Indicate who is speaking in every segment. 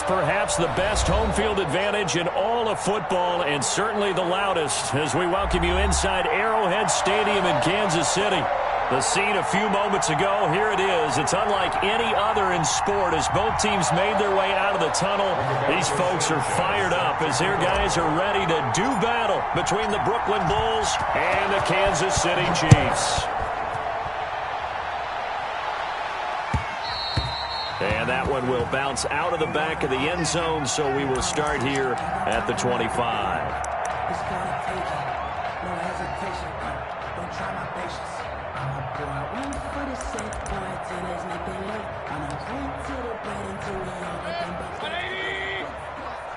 Speaker 1: has perhaps the best home field advantage in all of football and certainly the loudest as we welcome you inside Arrowhead Stadium in Kansas City. The scene a few moments ago, here it is. It's unlike any other in sport as both teams made their way out of the tunnel. These folks are fired up as their guys are ready to do battle between the Brooklyn Bulls and the Kansas City Chiefs. And that one will bounce out of the back of the end zone, so we will start here at the 25.
Speaker 2: It's gonna take it. No hesitation. Don't try my patience. I'm a boy. One for the set, boy, till there's nothing left. I'm a point to the bread until we all get them back.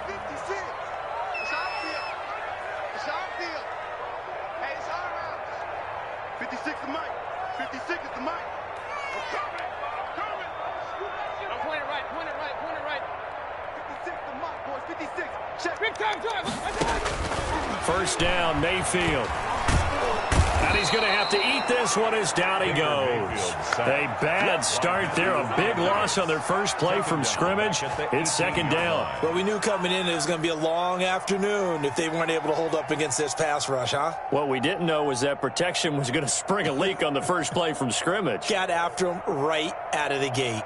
Speaker 3: 56. It's our field. It's our field. Hey, it's our rounds. 56 is Mike. 56 is the Mike. I'm coming.
Speaker 4: I'm pointing right, point it right.
Speaker 3: 56 the Mike, boys. 56. Check.
Speaker 4: Big time drive.
Speaker 1: First down, Mayfield. And he's going to have to eat this one as down he goes. A bad start there. A big loss on their first play from scrimmage. It's second down.
Speaker 5: Well, we knew coming in it was going to be a long afternoon if they weren't able to hold up against this pass rush, huh?
Speaker 1: What we didn't know was that protection was going to spring a leak on the first play from scrimmage.
Speaker 5: Got after him right out of the gate.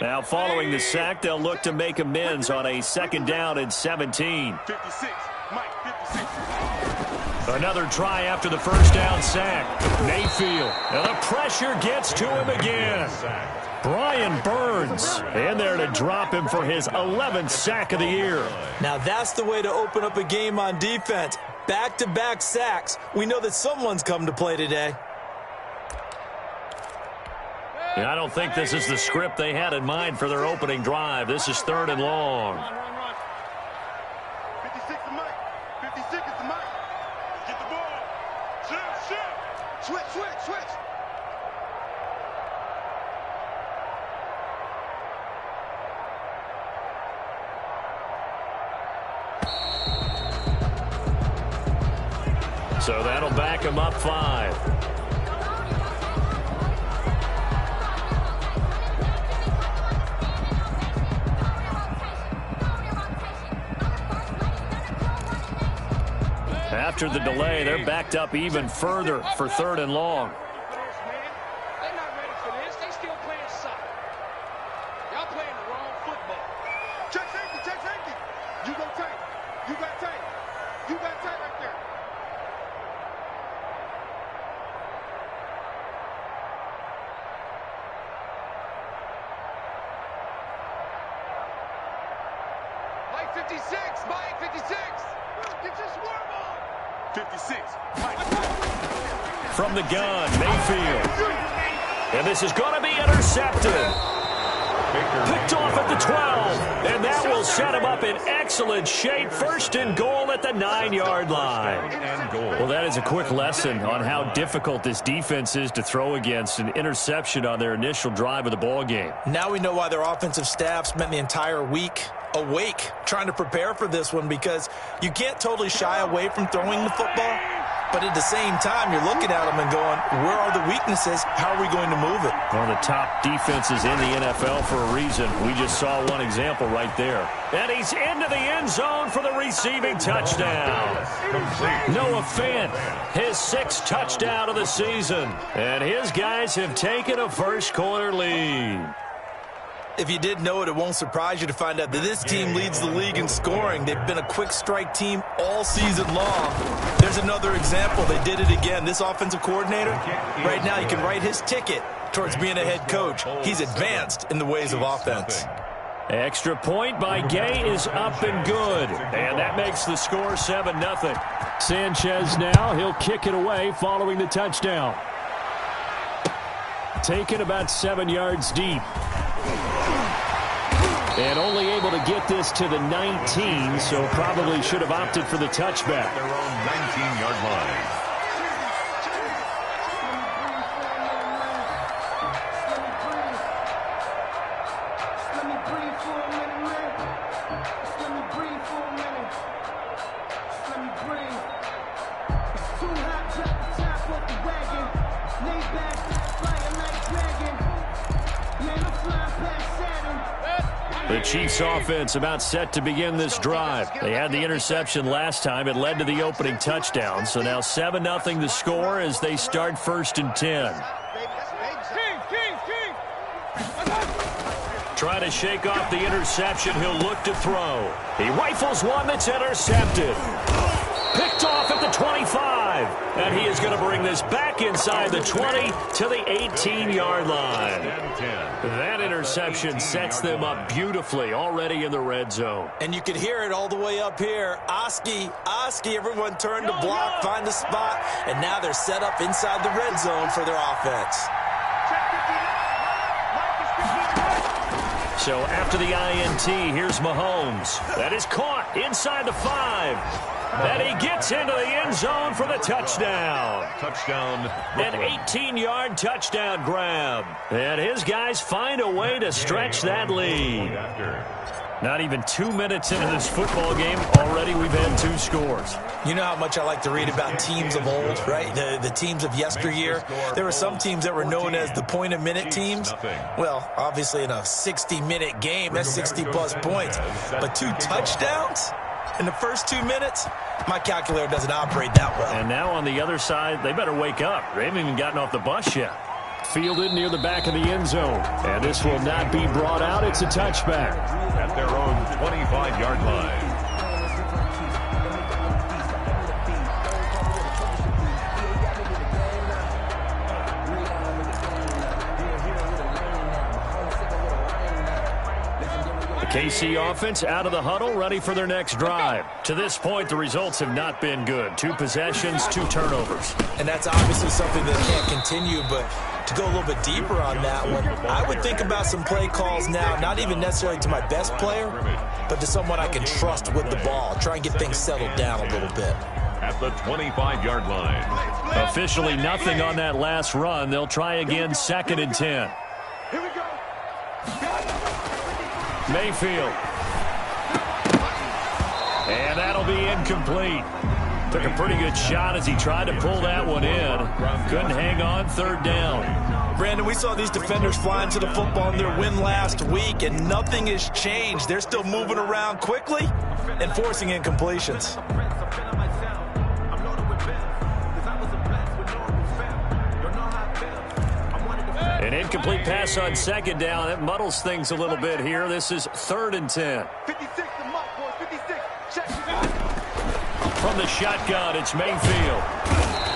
Speaker 1: Now, following the sack, they'll look to make amends on a second down and 17.
Speaker 3: 56. Mike, 56.
Speaker 1: Another try after the first down sack. Mayfield. And the pressure gets to him again. Brian Burns in there to drop him for his 11th sack of the year.
Speaker 5: Now, that's the way to open up a game on defense. Back-to-back sacks. We know that someone's come to play today.
Speaker 1: I don't think this is the script they had in mind for their opening drive. This is third and long.
Speaker 3: 56 is Mike. 56 is the Mike. Get the ball. Shift. Switch.
Speaker 1: So that'll back him up 5. After the delay, they're backed up even further for third and long.
Speaker 4: They're not ready for this. They still playing soccer. Y'all playing the wrong football.
Speaker 3: Check safety. You go tight. You got tight right there.
Speaker 4: Mike 56. Mike 56.
Speaker 3: Get your swarm on. 56. Mike.
Speaker 1: From the gun, Mayfield. And this is going to be intercepted. Picked off at the 12. And that will set him up in excellent shape. First and goal at the 9-yard line. Well, that is a quick lesson on how difficult this defense is to throw against. An interception on their initial drive of the ball game.
Speaker 5: Now we know why their offensive staff spent the entire week awake trying to prepare for this one, because you can't totally shy away from throwing the football, but at the same time you're looking at them and going, where are the weaknesses? How are we going to move it?
Speaker 1: One of the top defenses in the NFL for a reason. We just saw one example right there. And he's into the end zone for the receiving touchdown. Noah Fant, his 6th touchdown of the season. And his guys have taken a first-quarter lead.
Speaker 5: If you did know it, it won't surprise you to find out that this team leads the league in scoring. They've been a quick strike team all season long. There's another example. They did it again. This offensive coordinator, right now, you can write his ticket towards being a head coach. He's advanced in the ways of offense.
Speaker 1: Extra point by Gay is up and good. And that makes the score 7-0. Sanchez now, he'll kick it away following the touchdown. Taken about 7 yards deep. And only able to get this to the 19, so probably should have opted for the touchback.
Speaker 6: Their own 19-yard line.
Speaker 1: The Chiefs offense about set to begin this drive. They had the interception last time. It led to the opening touchdown. So now 7-0 the score as they start 1st and 10. Trying to shake off the interception. He'll look to throw. He rifles one that's intercepted. Picked off at the 25. And he is going to bring this back inside the 20 to the 18-yard line. That interception sets them up beautifully already in the red zone.
Speaker 5: And you can hear it all the way up here. Oski, everyone turned to block, find the spot, and now they're set up inside the red zone for their offense.
Speaker 1: So after the INT, here's Mahomes. That is caught inside the 5. And he gets into the end zone for the touchdown.
Speaker 6: Touchdown,
Speaker 1: An 18-yard touchdown grab. And his guys find a way to stretch that lead. Not even 2 minutes into this football game, already we've had 2 scores.
Speaker 5: You know how much I like to read about teams of old, right? The teams of yesteryear. There were some teams that were known as the point-a-minute teams. Well, obviously in a 60-minute game, that's 60-plus points. But 2 touchdowns in the first 2 minutes? My calculator doesn't operate that well.
Speaker 1: And now on the other side, they better wake up. They haven't even gotten off the bus yet. Fielded near the back of the end zone. And this will not be brought out. It's a touchback.
Speaker 6: At their own 25-yard line.
Speaker 1: KC offense out of the huddle, ready for their next drive. To this point, the results have not been good. 2 possessions, 2 turnovers.
Speaker 5: And that's obviously something that can't continue, but to go a little bit deeper on that one, I would think about some play calls now, not even necessarily to my best player, but to someone I can trust with the ball. Try and get things settled down a little bit.
Speaker 6: At the 25-yard line.
Speaker 1: Officially nothing on that last run. They'll try again, 2nd and 10.
Speaker 3: Here we go.
Speaker 1: Mayfield. And that'll be incomplete. Took a pretty good shot as he tried to pull that one in. Couldn't hang on, 3rd down.
Speaker 5: Brandon, we saw these defenders fly into the football in their win last week, and nothing has changed. They're still moving around quickly and forcing incompletions.
Speaker 1: An incomplete pass on 2nd down. That muddles things a little bit here. This is 3rd and 10.
Speaker 3: 56 to Mike, boys. 56. Check.
Speaker 1: From the shotgun, it's Mayfield.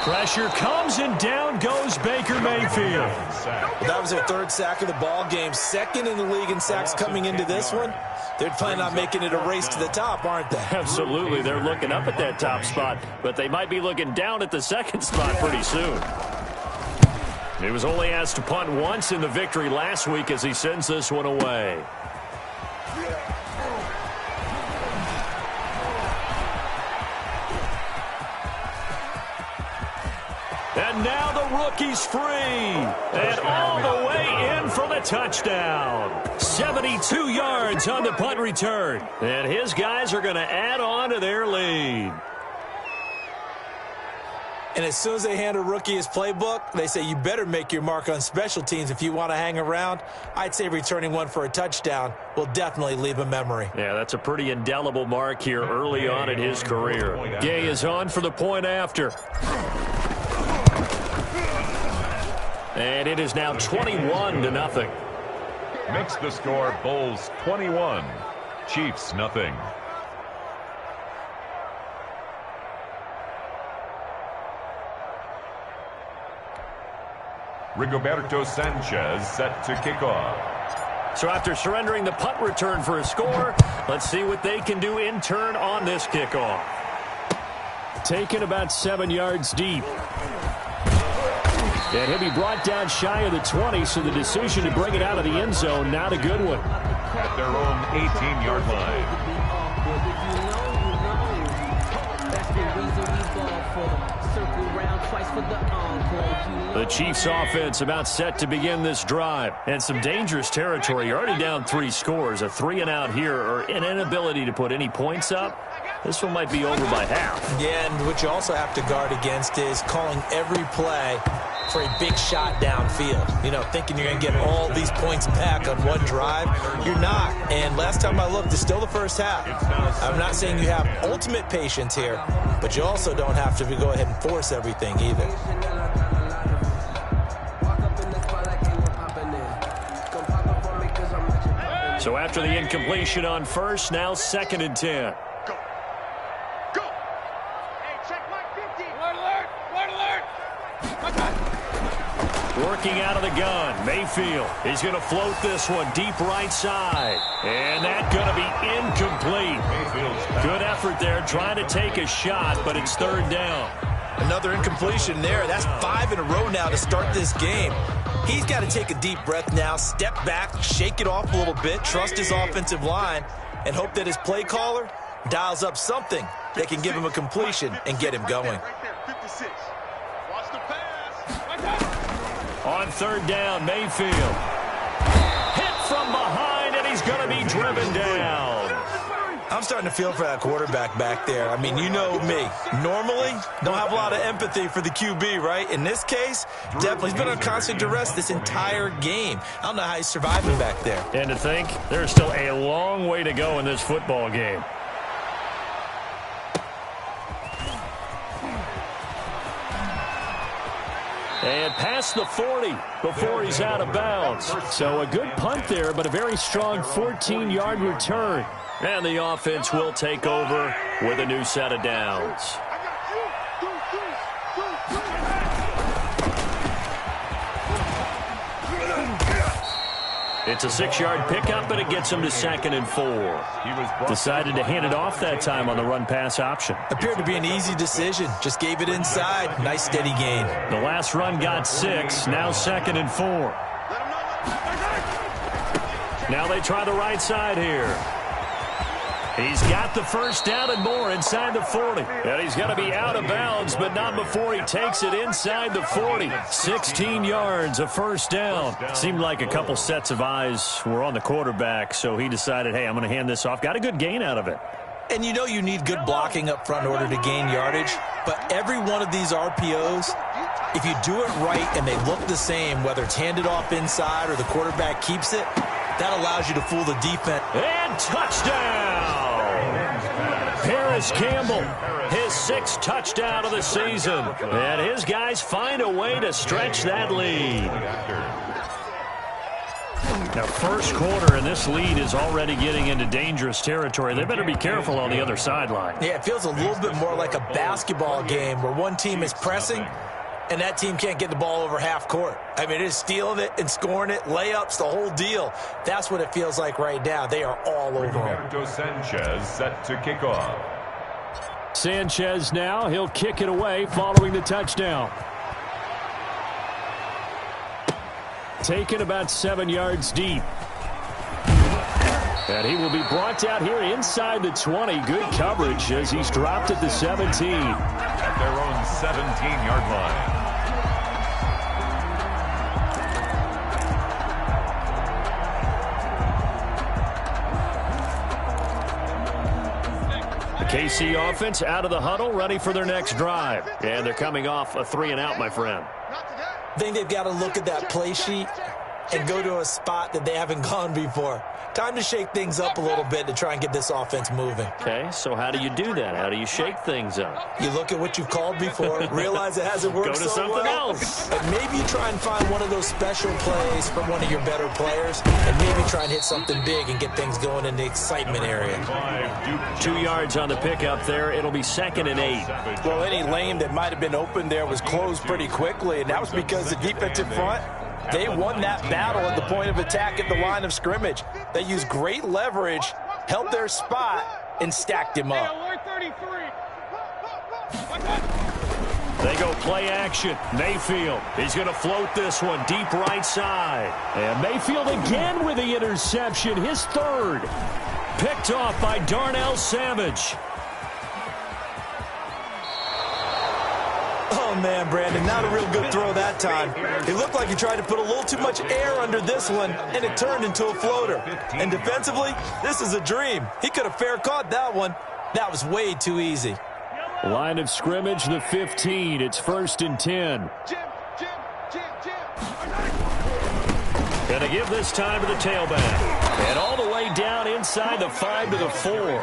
Speaker 1: Pressure comes, and down goes Baker Mayfield.
Speaker 5: Well, that was their 3rd sack of the ball game. 2nd in the league in sacks coming into this one. They're planning on making it a race to the top, aren't they?
Speaker 1: Absolutely. They're looking up at that top spot, but they might be looking down at the 2nd spot pretty soon. He was only asked to punt once in the victory last week as he sends this one away. And now the rookie's free. And all the way in for the touchdown. 72 yards on the punt return. And his guys are going to add on to their lead.
Speaker 5: And as soon as they hand a rookie his playbook, they say you better make your mark on special teams if you want to hang around. I'd say returning one for a touchdown will definitely leave a memory.
Speaker 1: Yeah, that's a pretty indelible mark here early on in his career. Gay is on for the point after. And it is now 21-0.
Speaker 6: Makes the score Bulls 21, Chiefs nothing. Rigoberto Sanchez set to kick off.
Speaker 1: So after surrendering the punt return for a score, let's see what they can do in turn on this kickoff. Taken about 7 yards deep. And he'll be brought down shy of the 20, so the decision to bring it out of the end zone, not a good one.
Speaker 6: At their own 18-yard line.
Speaker 1: The Chiefs offense about set to begin this drive. And some dangerous territory. You're already down 3 scores. A 3-and-out here, or an inability to put any points up. This one might be over by half.
Speaker 5: Yeah, and what you also have to guard against is calling every play for a big shot downfield. You know, thinking you're going to get all these points back on one drive. You're not. And last time I looked, it's still the first half. I'm not saying you have ultimate patience here, but you also don't have to go ahead and force everything either.
Speaker 1: So after the incompletion on first, now 2nd and 10.
Speaker 3: Go. Go. Hey, check my 50. Word alert.
Speaker 1: Working out of the gun, Mayfield. He's going to float this one deep right side. And that's going to be incomplete. Good effort there, trying to take a shot, but it's 3rd down.
Speaker 5: Another incompletion there. That's 5 in a row now to start this game. He's got to take a deep breath now, step back, shake it off a little bit, trust his offensive line, and hope that his play caller dials up something that can give him a completion and get him going.
Speaker 3: Right there, 56. Watch the pass.
Speaker 1: On 3rd down, Mayfield. Hit from behind, and he's going to be driven down.
Speaker 5: I'm starting to feel for that quarterback back there. I mean, you know me. Normally, don't have a lot of empathy for the QB, right? In this case, definitely. He's been on constant duress this entire game. I don't know how he's surviving back there.
Speaker 1: And to think, there's still a long way to go in this football game. And past the 40 before he's out of bounds. So a good punt there, but a very strong 14-yard return. And the offense will take over with a new set of downs. It's a 6-yard pickup, and it gets him to 2nd and 4. Decided to hand it off that time on the run-pass option.
Speaker 5: Appeared to be an easy decision. Just gave it inside. Nice, steady gain.
Speaker 1: The last run got 6. Now 2nd and 4. Now they try the right side here. He's got the 1st down and more inside the 40. And he's going to be out of bounds, but not before he takes it inside the 40. 16 yards, a 1st down. Seemed like a couple sets of eyes were on the quarterback, so he decided, hey, I'm going to hand this off. Got a good gain out of it.
Speaker 5: And you know you need good blocking up front in order to gain yardage, but every one of these RPOs, if you do it right and they look the same, whether it's handed off inside or the quarterback keeps it, that allows you to fool the defense.
Speaker 1: And touchdown! Paris Campbell, his 6th touchdown of the season. And his guys find a way to stretch that lead. Now, 1st quarter, and this lead is already getting into dangerous territory. They better be careful on the other sideline.
Speaker 5: Yeah, it feels a little bit more like a basketball game where one team is pressing and that team can't get the ball over half court. I mean, it is stealing it and scoring it, layups, the whole deal. That's what it feels like right now. They are all over
Speaker 6: Roberto Sanchez set to kick off.
Speaker 1: Sanchez now, he'll kick it away following the touchdown. Taken about 7 yards deep. And he will be brought out here inside the 20. Good coverage as he's dropped at the 17.
Speaker 6: At their own 17-yard line.
Speaker 1: The KC offense out of the huddle, ready for their next drive. And they're coming off a 3-and-out, my friend.
Speaker 5: I think they've got to look at that play sheet and go to a spot that they haven't gone before. Time to shake things up a little bit to try and get this offense moving.
Speaker 1: Okay, so how do you do that? How do you shake things up?
Speaker 5: You look at what you've called before, realize it hasn't worked
Speaker 1: so well. Go to something else.
Speaker 5: And maybe you try and find one of those special plays from one of your better players, and maybe try and hit something big and get things going in the excitement area.
Speaker 1: 2 yards on the pickup there. It'll be 2nd and 8.
Speaker 7: Well, any lane that might have been open there was closed pretty quickly, and that was because the defensive front, they won that battle at the point of attack at the line of scrimmage. They used great leverage, held their spot, and stacked him up.
Speaker 1: They go play action. Mayfield, he's going to float this one deep right side. And Mayfield again with the interception, his 3rd. Picked off by Darnell Savage.
Speaker 5: Oh, man, Brandon, not a real good throw that time. It looked like he tried to put a little too much air under this one, and it turned into a floater. And defensively, this is a dream. He could have fair caught that one. That was way too easy.
Speaker 1: Line of scrimmage, the 15. It's 1st and 10.
Speaker 3: Jim,
Speaker 1: Gonna give this time to the tailback. And all the way down inside the 5 to the 4.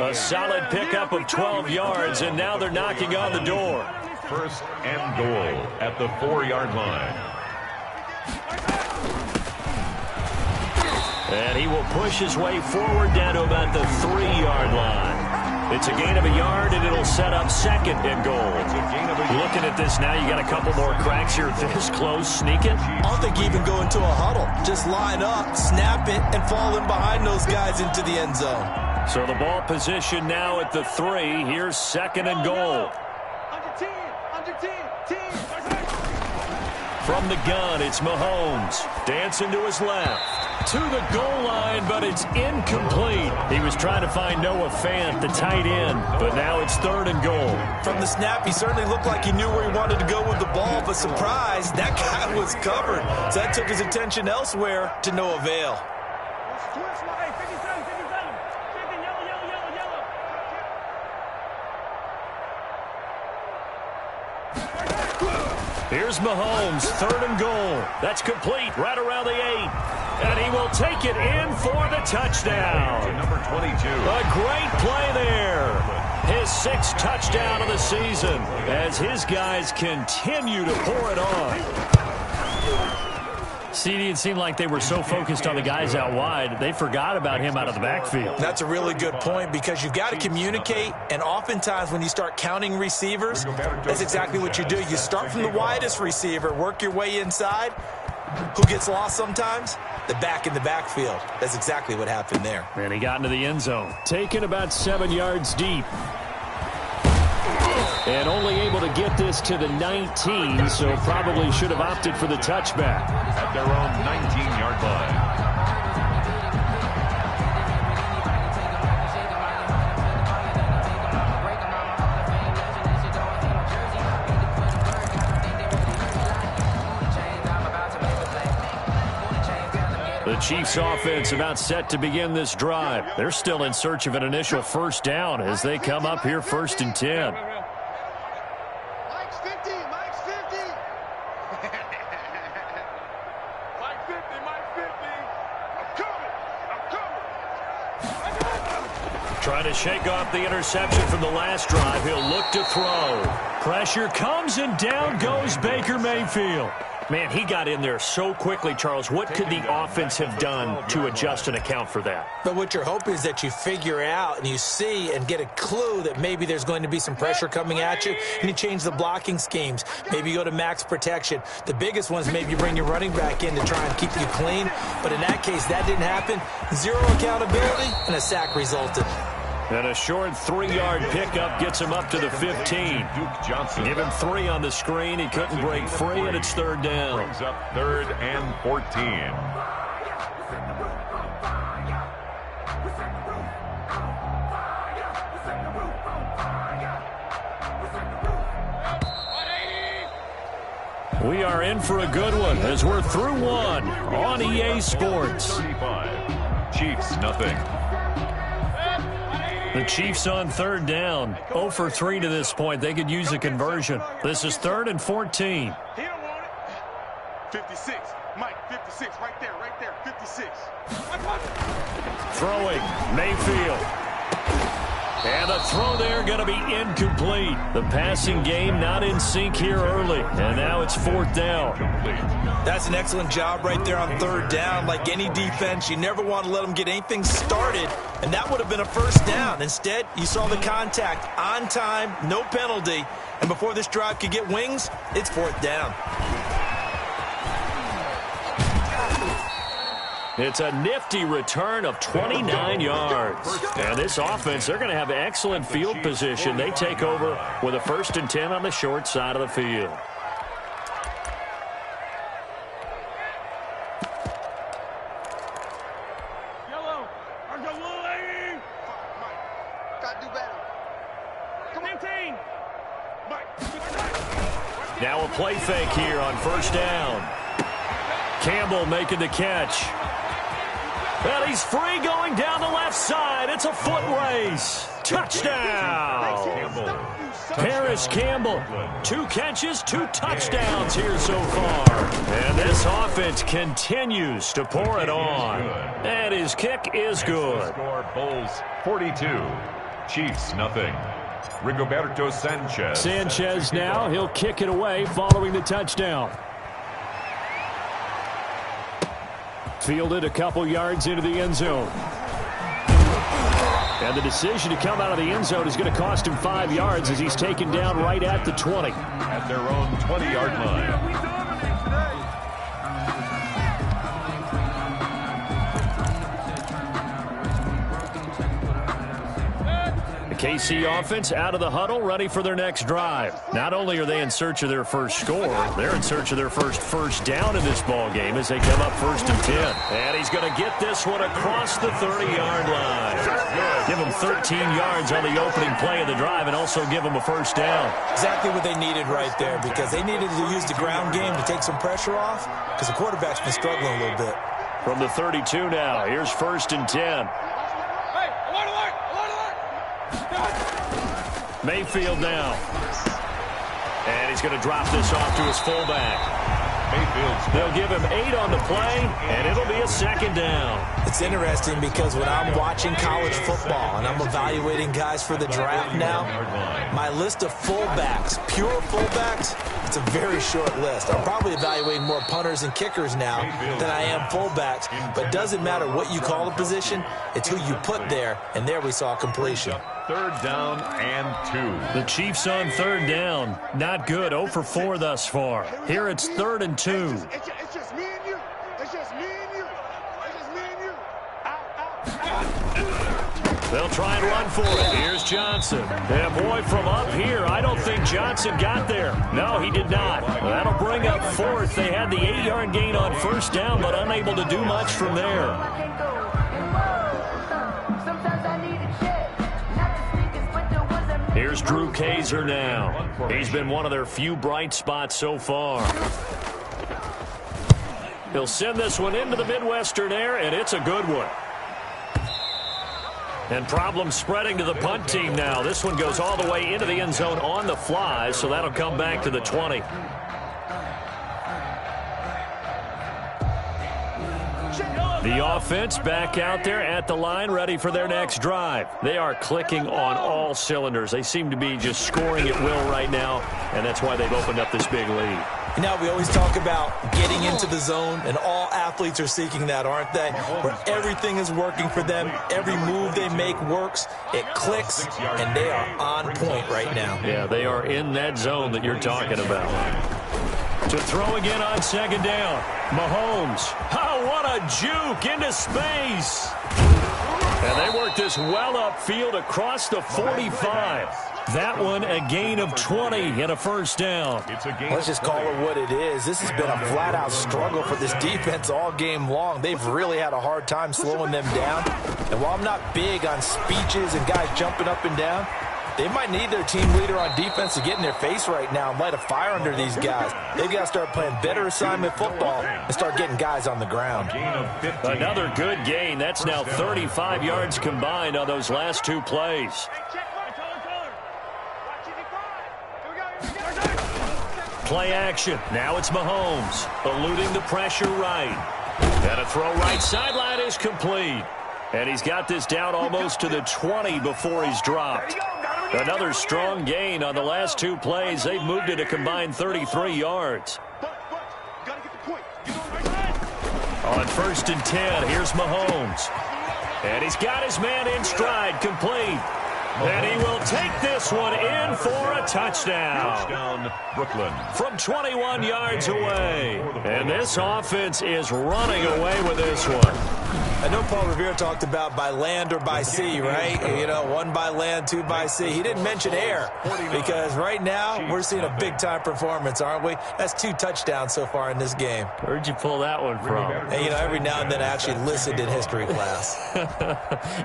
Speaker 1: A solid pickup of 12 yards, and now they're knocking on the door.
Speaker 6: First and goal at the 4-yard line.
Speaker 1: And he will push his way forward down to about the 3-yard line. It's a gain of a yard, and it'll set up second and goal. Looking at this now, you got a couple more cracks here. This close, sneak it.
Speaker 5: I don't think you even go into a huddle. Just line up, snap it, and fall in behind those guys into the end zone.
Speaker 1: So the ball position now at the 3. Here's second and goal.
Speaker 3: Under 10.
Speaker 1: From the gun, it's Mahomes. Dancing to his left. To the goal line, but it's incomplete. He was trying to find Noah Fant, the tight end, but now it's third and goal.
Speaker 5: From the snap, he certainly looked like he knew where he wanted to go with the ball, but surprise, that guy was covered. So that took his attention elsewhere to no avail.
Speaker 1: Here's Mahomes, third and goal. That's complete, right around the 8. And he will take it in for the touchdown.
Speaker 6: Number 22.
Speaker 1: A great play there. His 6th touchdown of the season as his guys continue to pour it on. CD, it seemed like they were so focused on the guys out wide, they forgot about him out of the backfield.
Speaker 5: That's a really good point because you've got to communicate, and oftentimes when you start counting receivers, that's exactly what you do. You start from the widest receiver, work your way inside. Who gets lost sometimes? The back in the backfield. That's exactly what happened there.
Speaker 1: And he got into the end zone, taken about 7 yards deep. And only able to get this to the 19, so probably should have opted for the touchback.
Speaker 6: At their own 19-yard line.
Speaker 1: The Chiefs offense about set to begin this drive. They're still in search of an initial first down as they come up here first and 10.
Speaker 3: Mike's 50. Mike's 50. Mike 50. Mike 50. I'm coming.
Speaker 1: Trying to shake off the interception from the last drive. He'll look to throw. Pressure comes and down goes Baker Mayfield. Man, he got in there so quickly, Charles. What could the offense have done to adjust and account for that?
Speaker 7: But what you're hoping is that you figure out and you see and get a clue that maybe there's going to be some pressure coming at you, and you change the blocking schemes. Maybe you go to max protection. The biggest one is maybe you bring your running back in to try and keep you clean. But in that case, that didn't happen. Zero accountability, and a sack resulted.
Speaker 1: And a short 3-yard pickup gets him up to the 15.
Speaker 6: Duke Johnson.
Speaker 1: Give him 3 on the screen. He couldn't break free, and it's third down.
Speaker 6: Brings up 3rd and 14.
Speaker 1: We are in for a good one as we're through one on EA Sports.
Speaker 6: 35. Chiefs, nothing.
Speaker 1: The Chiefs on third down. 0 for 3 to this point. They could use a conversion. This is 3rd and 14.
Speaker 3: He don't want it. 56. Mike, 56. Right there. 56.
Speaker 1: Throwing. Mayfield. And the throw there going to be incomplete. The passing game not in sync here early. And now it's 4th down.
Speaker 5: That's an excellent job right there on third down. Like any defense, you never want to let them get anything started, and that would have been a first down. Instead, you saw the contact on time, no penalty, and before this drive could get wings, it's 4th down.
Speaker 1: It's a nifty return of 29 yards. And this offense, they're going to have excellent field position. They take over with a 1st and 10 on the short side of the field.
Speaker 3: Yellow. Are you lady? Mike. Got to do better. Come on. 15. Mike.
Speaker 1: Now a play fake here on first down. Campbell making the catch. And he's free going down the left side. It's a foot race. Touchdown.
Speaker 6: Campbell.
Speaker 1: Paris Campbell, 2 catches, 2 touchdowns here so far. And this offense continues to pour it on. And his kick is good.
Speaker 6: Score Bulls 42, Chiefs nothing. Rigoberto Sanchez.
Speaker 1: Sanchez now, he'll kick it away following the touchdown. Fielded a couple yards into the end zone. And the decision to come out of the end zone is going to cost him 5 yards as he's taken down right at the 20.
Speaker 6: At their own 20-yard line.
Speaker 1: KC offense out of the huddle, ready for their next drive. Not only are they in search of their first score, they're in search of their first down in this ball game as they come up 1st and 10. And he's going to get this one across the 30-yard line. Give him 13 yards on the opening play of the drive and also give him a first down.
Speaker 7: Exactly what they needed right there, because they needed to use the ground game to take some pressure off, because the quarterback's been struggling a little bit.
Speaker 1: From the 32 now, here's 1st and 10. Mayfield now. And he's going to drop this off to his fullback. They'll give him 8 on the play, and it'll be a 2nd down.
Speaker 7: It's interesting because when I'm watching college football and I'm evaluating guys for the draft now, my list of fullbacks, pure fullbacks, it's a very short list. I'm probably evaluating more punters and kickers now than I am fullbacks, but it doesn't matter what you call the position, it's who you put there, and there we saw completion.
Speaker 6: 3rd down and 2.
Speaker 1: The Chiefs on 3rd down. Not good. 0 for 4 thus far. Here it's 3rd and 2.
Speaker 3: It's just me and you. It's just me and you. It's just me and you. Out.
Speaker 1: They'll try and run for it. Here's Johnson. And boy, from up here, I don't think Johnson got there. No, he did not. That'll bring up 4th. They had the 8-yard gain on 1st down, but unable to do much from there. Here's Drew Kaiser now. He's been one of their few bright spots so far. He'll send this one into the Midwestern air, and it's a good one. And problems spreading to the punt team now. This one goes all the way into the end zone on the fly, so that'll come back to the 20. The offense back out there at the line, ready for their next drive. They are clicking on all cylinders. They seem to be just scoring at will right now, and that's why they've opened up this big lead.
Speaker 7: You know, we always talk about getting into the zone, and all athletes are seeking that, aren't they? Where everything is working for them, every move they make works, it clicks, and they are on point right now.
Speaker 1: Yeah, they are in that zone that you're talking about. To throw again on 2nd down. Mahomes. Oh, what a juke into space. And they work this well upfield across the 45. That one a gain of 20 and a 1st down.
Speaker 7: Let's just call it what it is. This has been a flat-out struggle for this defense all game long. They've really had a hard time slowing them down. And while I'm not big on speeches and guys jumping up and down, they might need their team leader on defense to get in their face right now and light a fire under these guys. They've got to start playing better assignment football and start getting guys on the ground.
Speaker 1: Another good gain. That's now 35 yards combined on those last 2 plays. Play action. Now it's Mahomes. Eluding the pressure right. And a throw right sideline is complete. And he's got this down almost to the 20 before he's dropped. Another strong gain on the last 2 plays. They've moved it a combined 33 yards. On 1st and 10, here's Mahomes. And he's got his man in stride, complete. And he will take this one in for a touchdown.
Speaker 6: Touchdown, Brooklyn.
Speaker 1: From 21 yards away. And this offense is running away with this one.
Speaker 7: I know Paul Revere talked about by land or by sea, right? You know, 1 by land, 2 by sea. He didn't mention air because right now we're seeing a big-time performance, aren't we? That's 2 touchdowns so far in this game.
Speaker 1: Where'd you pull that one from?
Speaker 7: And, you know, every now and then I actually listened in history class.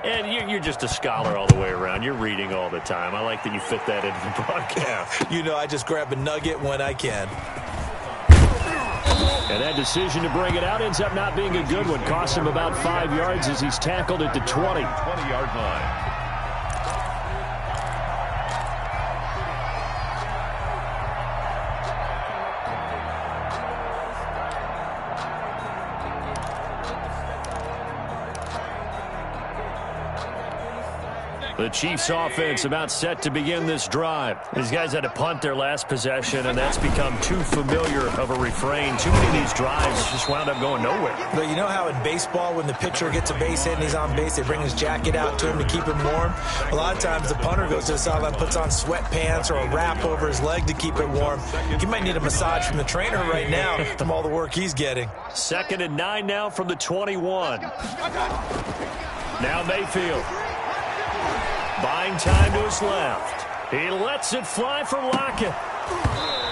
Speaker 1: And you're just a scholar all the way around. You're reading all the time. I like that you fit that into the broadcast.
Speaker 7: You know, I just grab a nugget when I can.
Speaker 1: And that decision to bring it out ends up not being a good one. Costs him about 5 yards as he's tackled at the 20.
Speaker 6: 20-yard line.
Speaker 1: The Chiefs offense about set to begin this drive. These guys had to punt their last possession, and that's become too familiar of a refrain. Too many of these drives just wound up going nowhere.
Speaker 7: But you know how in baseball, when the pitcher gets a base hit and he's on base, they bring his jacket out to him to keep him warm? A lot of times the punter goes to the sideline, puts on sweatpants or a wrap over his leg to keep it warm. He might need a massage from the trainer right now from all the work he's getting.
Speaker 1: 2nd and 9 now from the 21. Now Mayfield. Buying time to his left. He lets it fly for Lockett.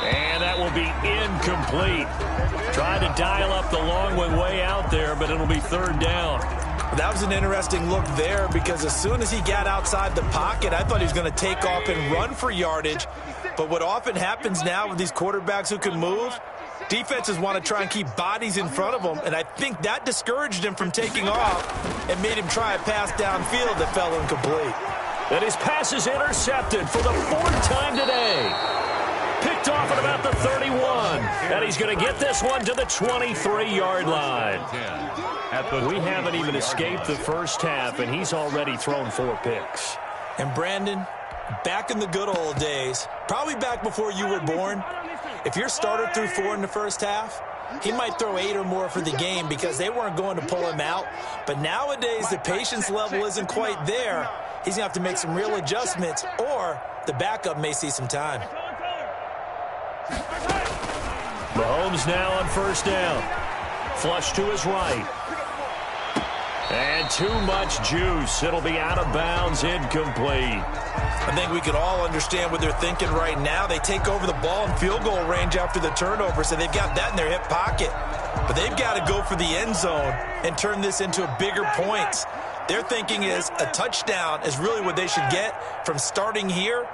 Speaker 1: And that will be incomplete. Tried to dial up the long one way out there, but it'll be 3rd down.
Speaker 7: That was an interesting look there because as soon as he got outside the pocket, I thought he was going to take off and run for yardage. But what often happens now with these quarterbacks who can move, defenses want to try and keep bodies in front of them, and I think that discouraged him from taking off and made him try a pass downfield that fell incomplete.
Speaker 1: And his pass is intercepted for the 4th time today. Picked off at about the 31. And he's going to get this one to the 23-yard line. We haven't even escaped the first half, and he's already thrown 4 picks.
Speaker 7: And Brandon, back in the good old days, probably back before you were born, if your starter threw 4 in the first half, he might throw 8 or more for the game because they weren't going to pull him out. But nowadays, the patience level isn't quite there. He's going to have to make some real adjustments, or the backup may see some time.
Speaker 1: Mahomes now on 1st down. Flush to his right. And too much juice. It'll be out of bounds, incomplete.
Speaker 7: I think we could all understand what they're thinking right now. They take over the ball in field goal range after the turnover, so they've got that in their hip pocket. But they've got to go for the end zone and turn this into a bigger points. Their thinking is a touchdown is really what they should get from starting here.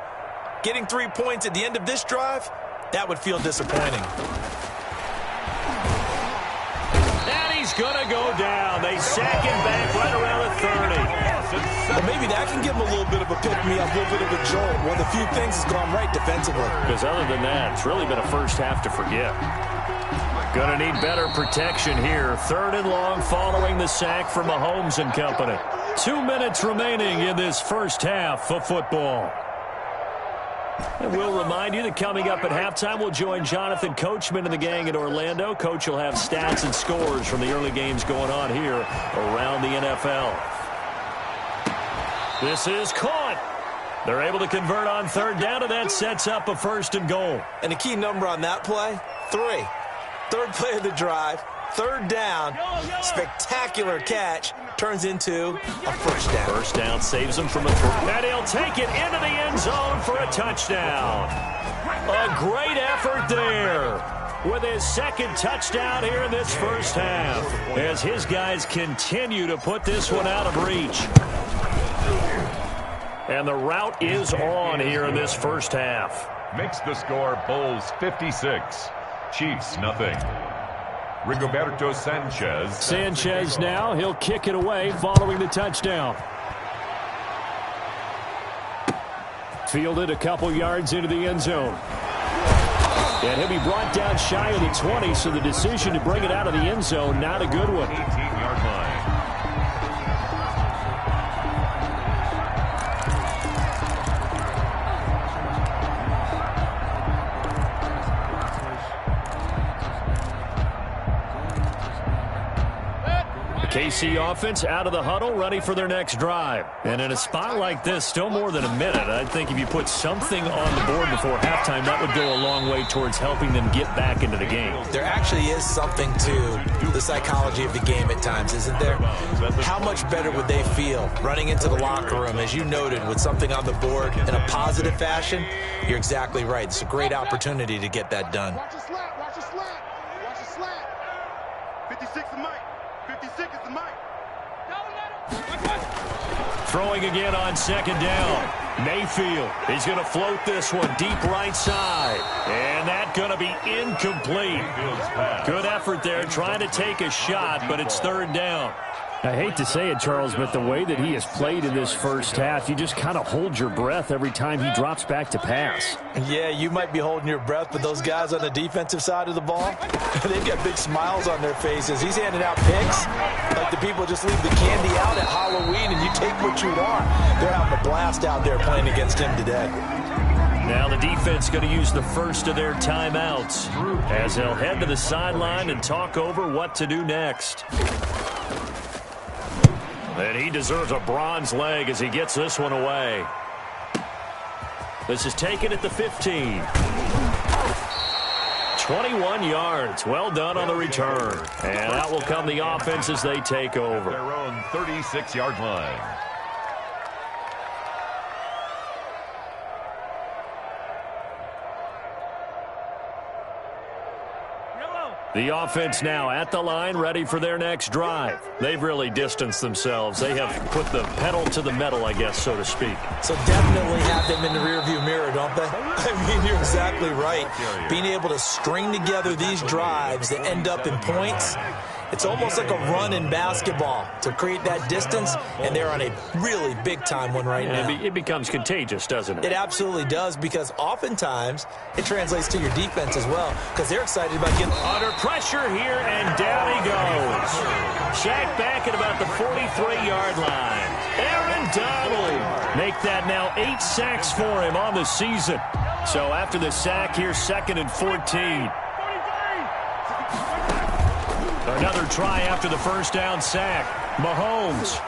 Speaker 7: Getting 3 points at the end of this drive, that would feel disappointing.
Speaker 1: And he's going to go down. They sack him back right around the 30.
Speaker 7: Well, maybe that can give him a little bit of a pick-me-up, a little bit of a jolt. One of the few things has gone right defensively.
Speaker 1: Because other than that, it's really been a first half to forget. Going to need better protection here. 3rd and long following the sack from Mahomes and company. 2 minutes remaining in this first half of football. And we'll remind you that coming up at halftime, we'll join Jonathan Coachman and the gang in Orlando. Coach will have stats and scores from the early games going on here around the NFL. This is caught. They're able to convert on 3rd down, and that sets up a 1st and goal.
Speaker 7: And a key number on that play, 3. 3rd play of the drive, 3rd down, spectacular catch, turns into a 1st down.
Speaker 1: 1st down saves him from a throw. And he'll take it into the end zone for a touchdown. A great effort there with his 2nd touchdown here in this first half as his guys continue to put this one out of reach. And the route is on here in this first half.
Speaker 6: Makes the score Bulls 56, Chiefs nothing. Rigoberto Sanchez.
Speaker 1: Sanchez now, he'll kick it away following the touchdown. Fielded a couple yards into the end zone. And he'll be brought down shy of the 20, so the decision to bring it out of the end zone, not a good one.
Speaker 6: 18-yard line.
Speaker 1: KC offense out of the huddle, ready for their next drive. And in a spot like this, still more than a minute, I think if you put something on the board before halftime, that would go a long way towards helping them get back into the game.
Speaker 7: There actually is something to the psychology of the game at times, isn't there? How much better would they feel running into the locker room, as you noted, with something on the board in a positive fashion? You're exactly right. It's a great opportunity to get that done.
Speaker 3: Watch a slant, watch a slant, watch a slant. 56 is Mike. 56 is the Mike.
Speaker 1: Throwing again on 2nd down. Mayfield, he's going to float this one deep right side. And that's going to be incomplete. Good effort there trying to take a shot, but it's 3rd down. I hate to say it, Charles, but the way that he has played in this first half, you just kind of hold your breath every time he drops back to pass.
Speaker 7: Yeah, you might be holding your breath, but those guys on the defensive side of the ball, they've got big smiles on their faces. He's handing out picks like the people just leave the candy out at Halloween and you take what you want. They're having a blast out there playing against him today.
Speaker 1: Now the defense going to use the first of their timeouts as they'll head to the sideline and talk over what to do next. And he deserves a bronze leg as he gets this one away. This is taken at the 15. 21 yards. Well done on the return. And out will come the offense as they take over.
Speaker 6: Their own 36-yard line.
Speaker 1: The offense now at the line, ready for their next drive. They've really distanced themselves. They have put the pedal to the metal, I guess, so to speak.
Speaker 7: So definitely have them in the rearview mirror, don't they? I mean, you're exactly right. Being able to string together these drives that end up in points, it's almost like a run in basketball to create that distance, and they're on a really big-time one right now.
Speaker 1: It becomes contagious, doesn't it?
Speaker 7: It absolutely does, because oftentimes it translates to your defense as well, because they're excited about getting
Speaker 1: under pressure here, and down he goes. Sacked back at about the 43-yard line. Aaron Donald make that now 8 sacks for him on the season. So after the sack here, 2nd and 14. Another try after the first down sack. Mahomes.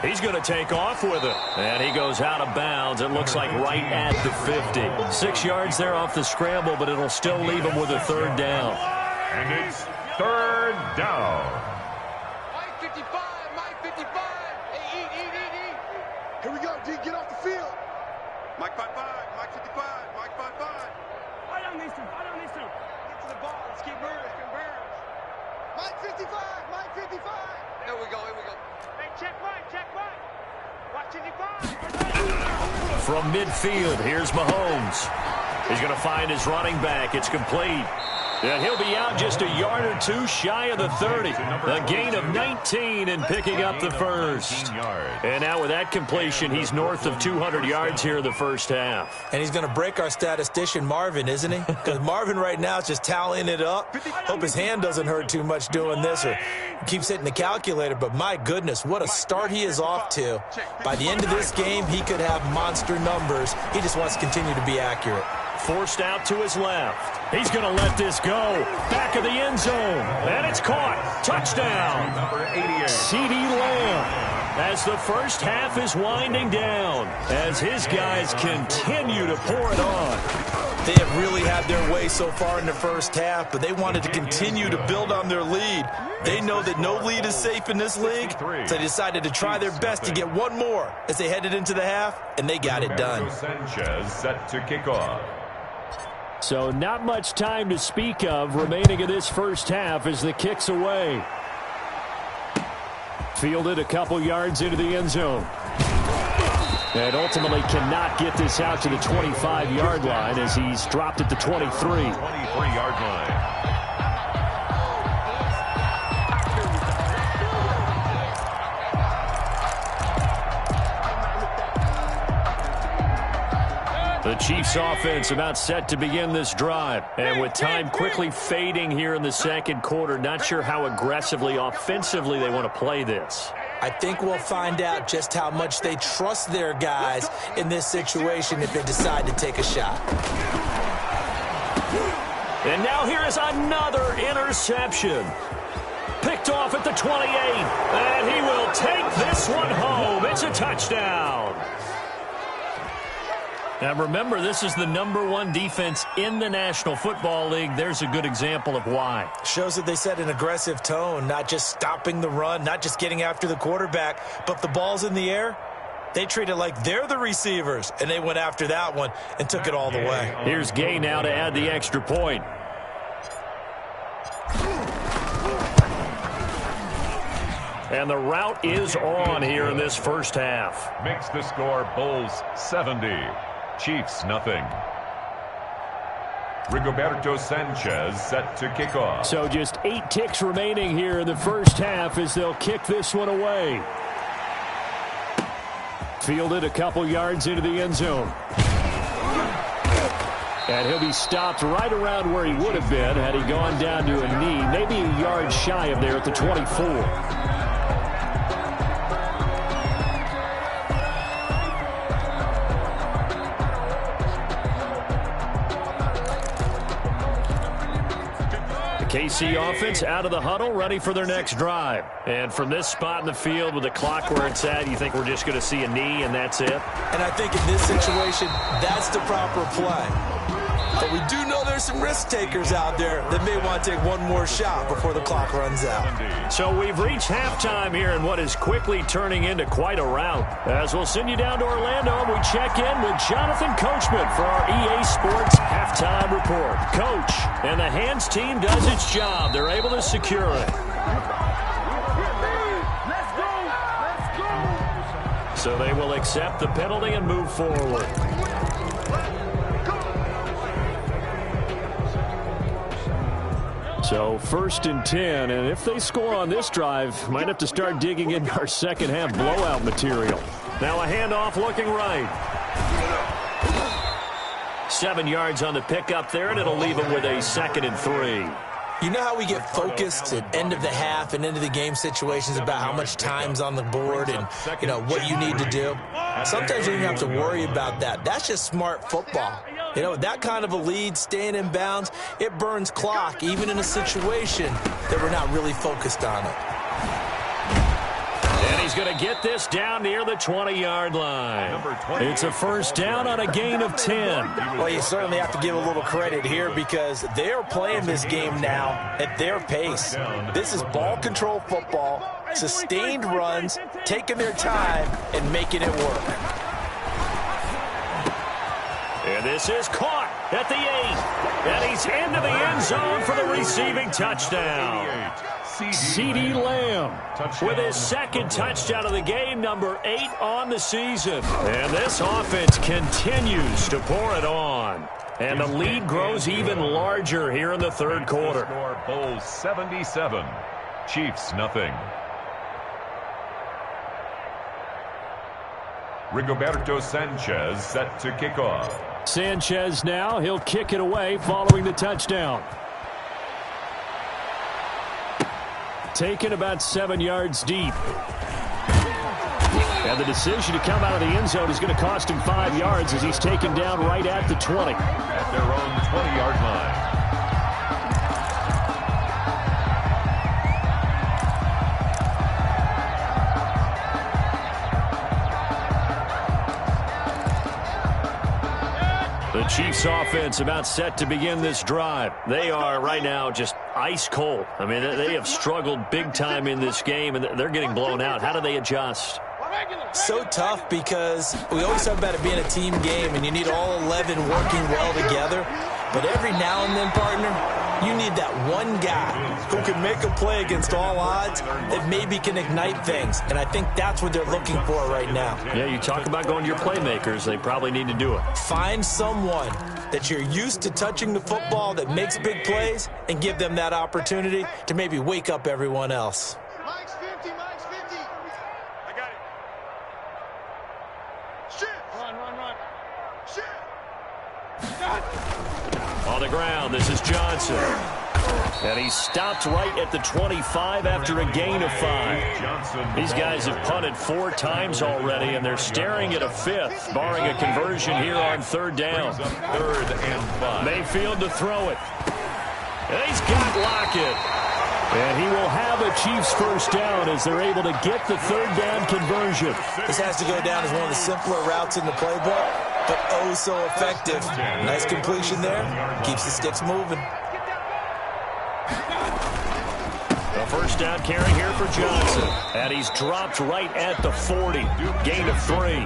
Speaker 1: He's going to take off with it. And he goes out of bounds. It looks like right at the 50. 6 yards there off the scramble, but it'll still leave him with a 3rd down.
Speaker 6: And it's 3rd down.
Speaker 4: Mike 55, Mike 55. Hey, eat.
Speaker 3: Here we go, D, get off the field. Mike 55, Mike 55, Mike 55.
Speaker 4: Fight on these two. Get to the ball. Let's keep moving.
Speaker 3: Mike 55, Mike 55.
Speaker 4: Here we go. Hey, check Mike. Watch 55.
Speaker 1: From midfield, here's Mahomes. He's going to find his running back. It's complete. And he'll be out just a yard or two shy of the 30. A gain of 19 and picking up the first. And now with that completion, he's north of 200 yards here in the first half.
Speaker 7: And he's going to break our statistician, Marvin, isn't he? Because Marvin right now is just tallying it up. Hope his hand doesn't hurt too much doing this or keeps hitting the calculator. But my goodness, what a start he is off to. By the end of this game, he could have monster numbers. He just wants to continue to be accurate.
Speaker 1: Forced out to his left. He's going to let this go. Back of the end zone. And it's caught. Touchdown.
Speaker 6: Number 88.
Speaker 1: CeeDee Lamb. As the first half is winding down. As his guys continue to pour it on.
Speaker 7: They have really had their way so far in the first half, but they wanted to continue to build on their lead. They know that no lead is safe in this league, so they decided to try their best to get one more as they headed into the half, and they got it done.
Speaker 6: Sanchez set to kick off.
Speaker 1: So not much time to speak of remaining in this first half as the kick's away. Fielded a couple yards into the end zone. And ultimately cannot get this out to the 25-yard line as he's dropped at the 23.
Speaker 6: 23-yard line.
Speaker 1: The Chiefs offense about set to begin this drive. And with time quickly fading here in the second quarter, not sure how aggressively, offensively they want to play this.
Speaker 7: I think we'll find out just how much they trust their guys in this situation if they decide to take a shot.
Speaker 1: And now here is another interception. Picked off at the 28. And he will take this one home. It's a touchdown. Now remember, this is the #1 defense in the National Football League. There's a good example of why.
Speaker 7: Shows that they set an aggressive tone, not just stopping the run, not just getting after the quarterback, but if the ball's in the air, they treat it like they're the receivers, and they went after that one and took it all the way.
Speaker 1: Here's Gay now to add the extra point. And the route is on here in this first half.
Speaker 6: Makes the score Bulls 70. Chiefs nothing. Rigoberto Sanchez set to kick off.
Speaker 1: So just 8 ticks remaining here in the first half as they'll kick this one away. Fielded a couple yards into the end zone. And he'll be stopped right around where he would have been had he gone down to a knee, maybe a yard shy of there at the 24. KC offense out of the huddle, ready for their next drive. And from this spot in the field with the clock where it's at, you think we're just going to see a knee and that's it?
Speaker 7: And I think in this situation, that's the proper play. But we do know there's some risk takers out there that may want to take one more shot before the clock runs out.
Speaker 1: So we've reached halftime here in what is quickly turning into quite a rout. As we'll send you down to Orlando, and we check in with Jonathan Coachman for our EA Sports Halftime Report. Coach, and the Hands team does its job. They're able to secure it. So they will accept the penalty and move forward. So 1st and 10, and if they score on this drive, might have to start digging in our second half blowout material. Now a handoff looking right. 7 yards on the pickup there, and it'll leave them with a 2nd and 3.
Speaker 7: You know how we get focused at end of the half and into the game situations about how much time's on the board and, you know, what you need to do? Sometimes you don't have to worry about that. That's just smart football. You know, that kind of a lead, staying in bounds, it burns clock, even in a situation that we're not really focused on it.
Speaker 1: And he's going to get this down near the 20-yard line. It's a first down on a gain of 10.
Speaker 7: Well, you certainly have to give a little credit here because they are playing this game now at their pace. This is ball control football, sustained runs, taking their time, and making it work.
Speaker 1: And this is caught at the 8. And he's into the end zone for the receiving touchdown. CeeDee Lamb with his 2nd touchdown of the game, number 8 on the season. And this offense continues to pour it on. And the lead grows even larger here in the 3rd quarter.
Speaker 6: Bulls 77, Chiefs nothing. Rigoberto Sanchez set to kick off.
Speaker 1: Sanchez now, he'll kick it away following the touchdown. Taken about 7 yards deep. And the decision to come out of the end zone is going to cost him 5 yards as he's taken down right at the 20.
Speaker 6: At their own 20-yard line.
Speaker 1: The Chiefs offense about set to begin this drive. They are right now just ice cold. I mean, they have struggled big time in this game, and they're getting blown out. How do they adjust?
Speaker 7: So tough because we always talk about it being a team game, and you need all 11 working well together. But every now and then, partner, you need that one guy who can make a play against all odds that maybe can ignite things. And I think that's what they're looking for right now.
Speaker 1: Yeah, you talk about going to your playmakers. They probably need to do it.
Speaker 7: Find someone that you're used to touching the football that makes big plays and give them that opportunity to maybe wake up everyone else.
Speaker 3: Mike's 50, Mike's 50. I got it. Shit. Run. Shit.
Speaker 1: On the ground, this is Johnson. And he stopped right at the 25 after a gain of 5. These guys have punted 4 times already, and they're staring at a 5th, barring a conversion here on 3rd down.
Speaker 6: 3rd and 5.
Speaker 1: Mayfield to throw it. And he's got Lockett. And he will have a Chiefs first down as they're able to get the 3rd down conversion.
Speaker 7: This has to go down as one of the simpler routes in the playbook, but oh so effective. Nice completion there. Keeps the sticks moving.
Speaker 1: The first down carry here for Johnson. And he's dropped right at the 40. Gain of 3.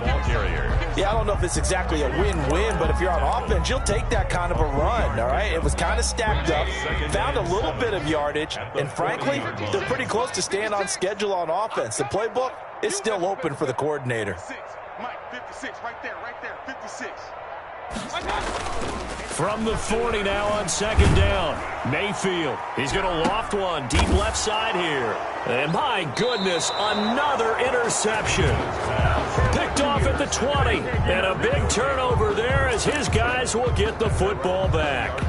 Speaker 7: Yeah, I don't know if it's exactly a win-win, but if you're on offense, you'll take that kind of a run, all right? It was kind of stacked up, found a little bit of yardage, and frankly, they're pretty close to staying on schedule on offense. The playbook is still open for the coordinator.
Speaker 3: Mike, 56, right there, 56.
Speaker 1: From the 40 now on second down. Mayfield, he's going to loft one deep left side here. And my goodness, another interception. Picked off at the 20. And a big turnover there as his guys will get the football back.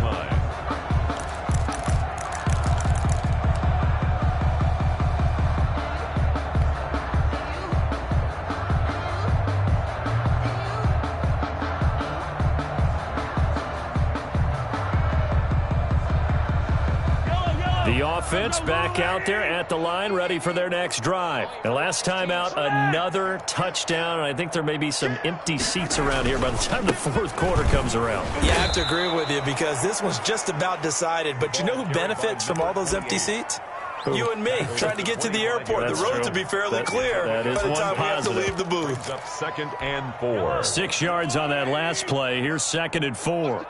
Speaker 1: The offense back out there at the line, ready for their next drive. And last time out, another touchdown. And I think there may be some empty seats around here by the time the fourth quarter comes around.
Speaker 5: Yeah, I have to agree with you because this one's just about decided. But you know who benefits from all those empty seats? You and me, trying to get to the airport. The roads will be fairly clear by the time we have to leave the booth.
Speaker 6: Up 2nd and 4.
Speaker 1: 6 yards on that last play. Here's 2nd and 4.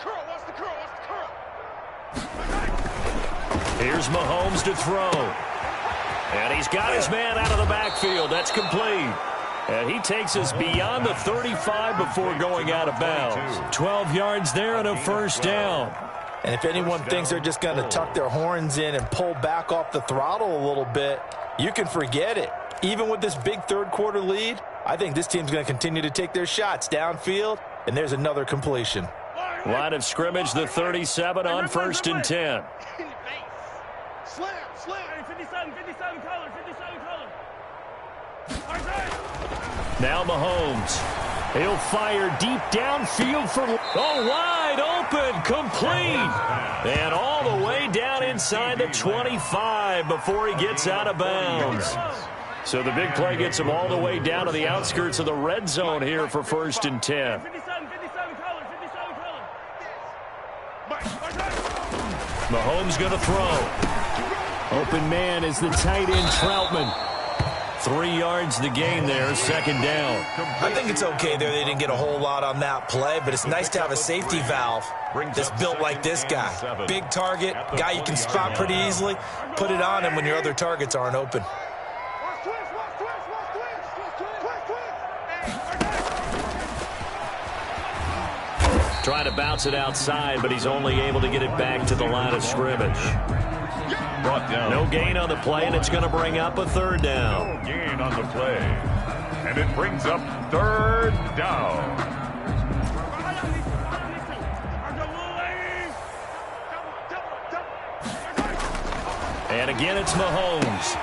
Speaker 1: Here's Mahomes to throw. And he's got his man out of the backfield. That's complete. And he takes us beyond the 35 before going out of bounds. 12 yards there and a first down.
Speaker 5: And if anyone thinks they're just going to tuck their horns in and pull back off the throttle a little bit, you can forget it. Even with this big third quarter lead, I think this team's going to continue to take their shots downfield, and there's another completion.
Speaker 1: Line of scrimmage, the 37 on 1st and 10.
Speaker 3: Slam, slam.
Speaker 4: 57 color.
Speaker 1: Now Mahomes. He'll fire deep downfield for wide open, complete. And all the way down inside the 25 before he gets out of bounds. So the big play gets him all the way down to the outskirts of the red zone here for 1st and 10.
Speaker 4: 57 color.
Speaker 1: Mahomes going to throw. Open man is the tight end Troutman. 3 yards the gain there, 2nd down.
Speaker 5: I think it's okay there. They didn't get a whole lot on that play, but it's nice to have a safety valve that's built like this guy. Big target, guy you can spot pretty easily. Put it on him when your other targets aren't open.
Speaker 1: Trying to bounce it outside, but he's only able to get it back to the line of scrimmage.
Speaker 6: Brought down.
Speaker 1: No gain on the play, and it's going to bring up a 3rd down.
Speaker 6: No gain on the play. And it brings up 3rd down.
Speaker 1: And again, it's Mahomes.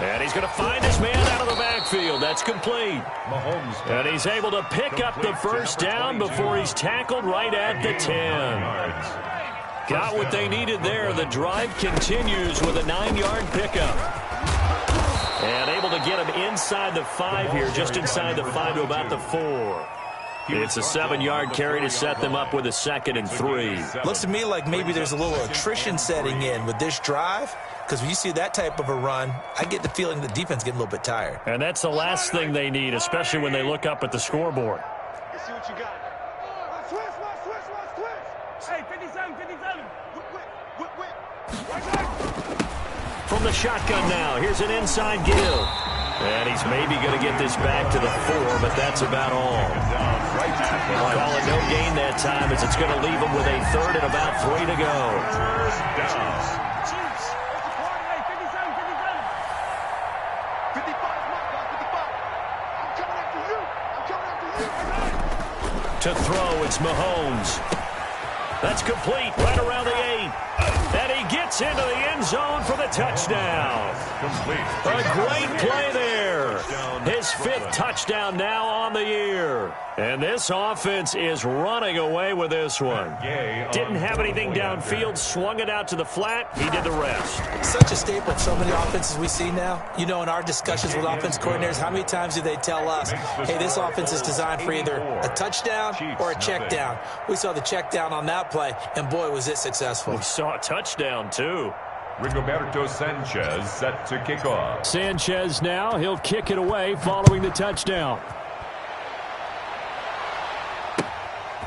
Speaker 1: And he's going to find his man out of the backfield. That's complete.
Speaker 6: Mahomes.
Speaker 1: And he's able to pick up the first down before he's tackled right at the 10. Got what they needed there. The drive continues with a 9-yard pickup. And able to get him inside the 5 here, just inside the 5 to about the 4. It's a 7-yard carry to set them up with a 2nd and 3.
Speaker 5: Looks to me like maybe there's a little attrition setting in with this drive, because when you see that type of a run, I get the feeling the defense getting a little bit tired.
Speaker 1: And that's the last thing they need, especially when they look up at the scoreboard.
Speaker 3: Let's see what you got. Switch.
Speaker 4: Hey, 57.
Speaker 3: Whip.
Speaker 1: From the shotgun now, here's an inside give. And he's maybe going to get this back to the 4, but that's about all. They'll call it no gain that time as it's going to leave him with a 3rd and about 3 to go.
Speaker 3: 55, my guy, 55. I'm coming after you.
Speaker 1: To throw, it's Mahomes. That's complete right around the 8. And he gets into the end zone for the touchdown. A great play there. His 5th touchdown now on the year. And this offense is running away with this one. Didn't have anything downfield, swung it out to the flat. He did the rest.
Speaker 5: Such a staple of so many offenses we see now. You know, in our discussions with offense coordinators, how many times do they tell us, hey, this offense is designed for either a touchdown or a check down. We saw the check down on that play, and boy, was it successful.
Speaker 1: We saw a touchdown, too.
Speaker 6: Rigoberto Sanchez set to kick off.
Speaker 1: Sanchez now, he'll kick it away following the touchdown.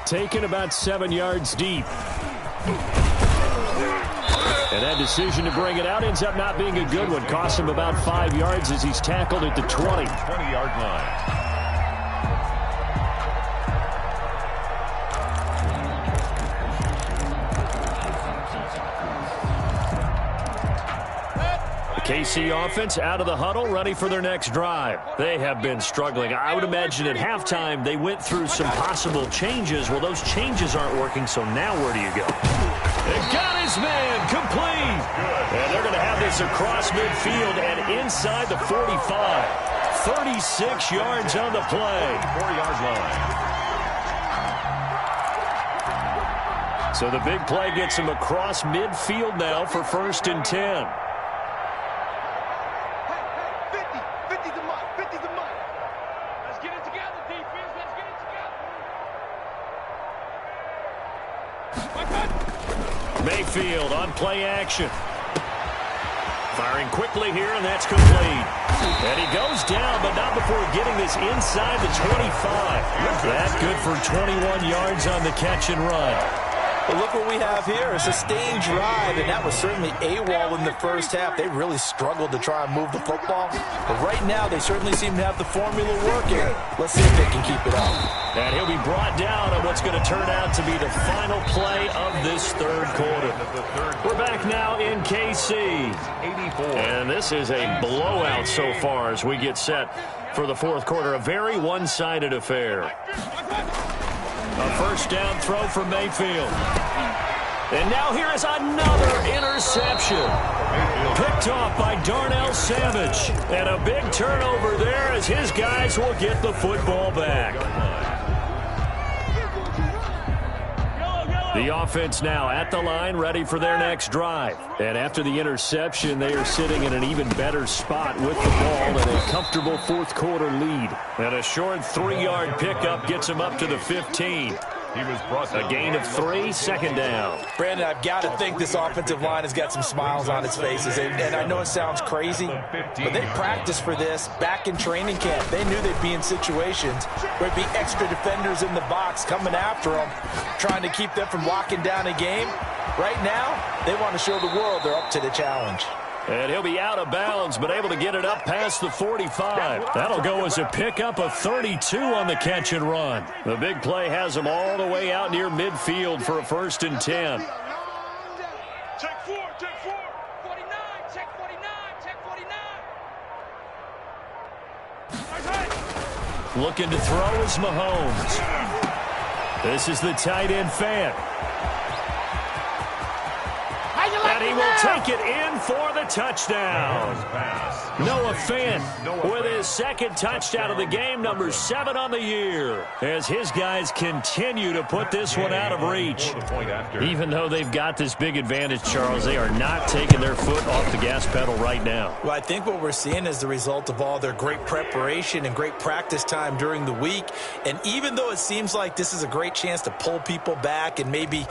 Speaker 1: Taken about 7 yards deep. And that decision to bring it out ends up not being a good one. Cost him about 5 yards as he's tackled at the 20.
Speaker 6: 20-yard line.
Speaker 1: KC offense out of the huddle, ready for their next drive. They have been struggling. I would imagine at halftime they went through some possible changes. Well, those changes aren't working, so now where do you go? They got his man complete. And they're going to have this across midfield and inside the 45. 36 yards on the play.
Speaker 6: 4-yard line.
Speaker 1: So the big play gets him across midfield now for 1st and 10.
Speaker 3: 50's the mark. 50's the mark.
Speaker 4: Let's get it together, defense. Let's get it together.
Speaker 1: Mayfield on play action. Firing quickly here, and that's complete. And he goes down, but not before getting this inside the 25. That's good for 21 yards on the catch and run.
Speaker 7: But look what we have here, a sustained drive, and that was certainly AWOL in the first half. They really struggled to try and move the football. But right now, they certainly seem to have the formula working. Let's see if they can keep it up.
Speaker 1: And he'll be brought down on what's going to turn out to be the final play of this third quarter. We're back now in KC.
Speaker 6: 84.
Speaker 1: And this is a blowout so far as we get set for the fourth quarter. A very one-sided affair. A first down throw from Mayfield. And now here is another interception. Picked off by Darnell Savage. And a big turnover there as his guys will get the football back. The offense now at the line, ready for their next drive. And after the interception, they are sitting in an even better spot with the ball and a comfortable fourth quarter lead. And a short 3-yard pickup gets them up to the 15. A gain of 3, second down.
Speaker 7: Brandon, I've got to think this offensive line has got some smiles on its faces. And I know it sounds crazy, but they practiced for this back in training camp. They knew they'd be in situations where there'd be extra defenders in the box coming after them, trying to keep them from locking down a game. Right now, they want to show the world they're up to the challenge.
Speaker 1: And he'll be out of bounds, but able to get it up past the 45. That'll go as a pickup of 32 on the catch and run. The big play has him all the way out near midfield for a 1st and 10.
Speaker 4: Check 4, check 4. 49, check 49, check 49.
Speaker 1: Looking to throw is Mahomes. This is the tight end fan. And he will take it in for the touchdown. Noah Fant with his second touchdown of the game, number 7 on the year, as his guys continue to put this one out of reach. Even though they've got this big advantage, Charles, they are not taking their foot off the gas pedal right now.
Speaker 7: Well, I think what we're seeing is the result of all their great preparation and great practice time during the week. And even though it seems like this is a great chance to pull people back and maybe,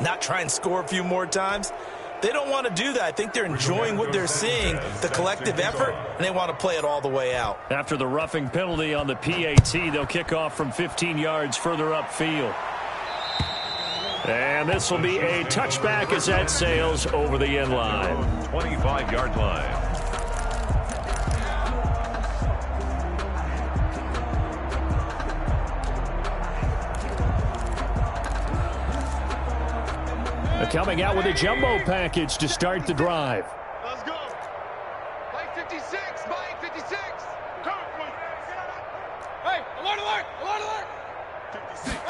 Speaker 7: not try and score a few more times, they don't want to do that. I think they're enjoying what they're seeing, the collective effort, and they want to play it all the way out.
Speaker 1: After the roughing penalty on the PAT, they'll kick off from 15 yards further upfield. And this will be a touchback as that sails over the end line.
Speaker 6: 25-yard line.
Speaker 1: Coming out with a jumbo package to start the drive.
Speaker 3: Let's go. Mike 56. Mike 56. Come on.
Speaker 4: Hey, alert, alert, alert, alert.
Speaker 3: 56.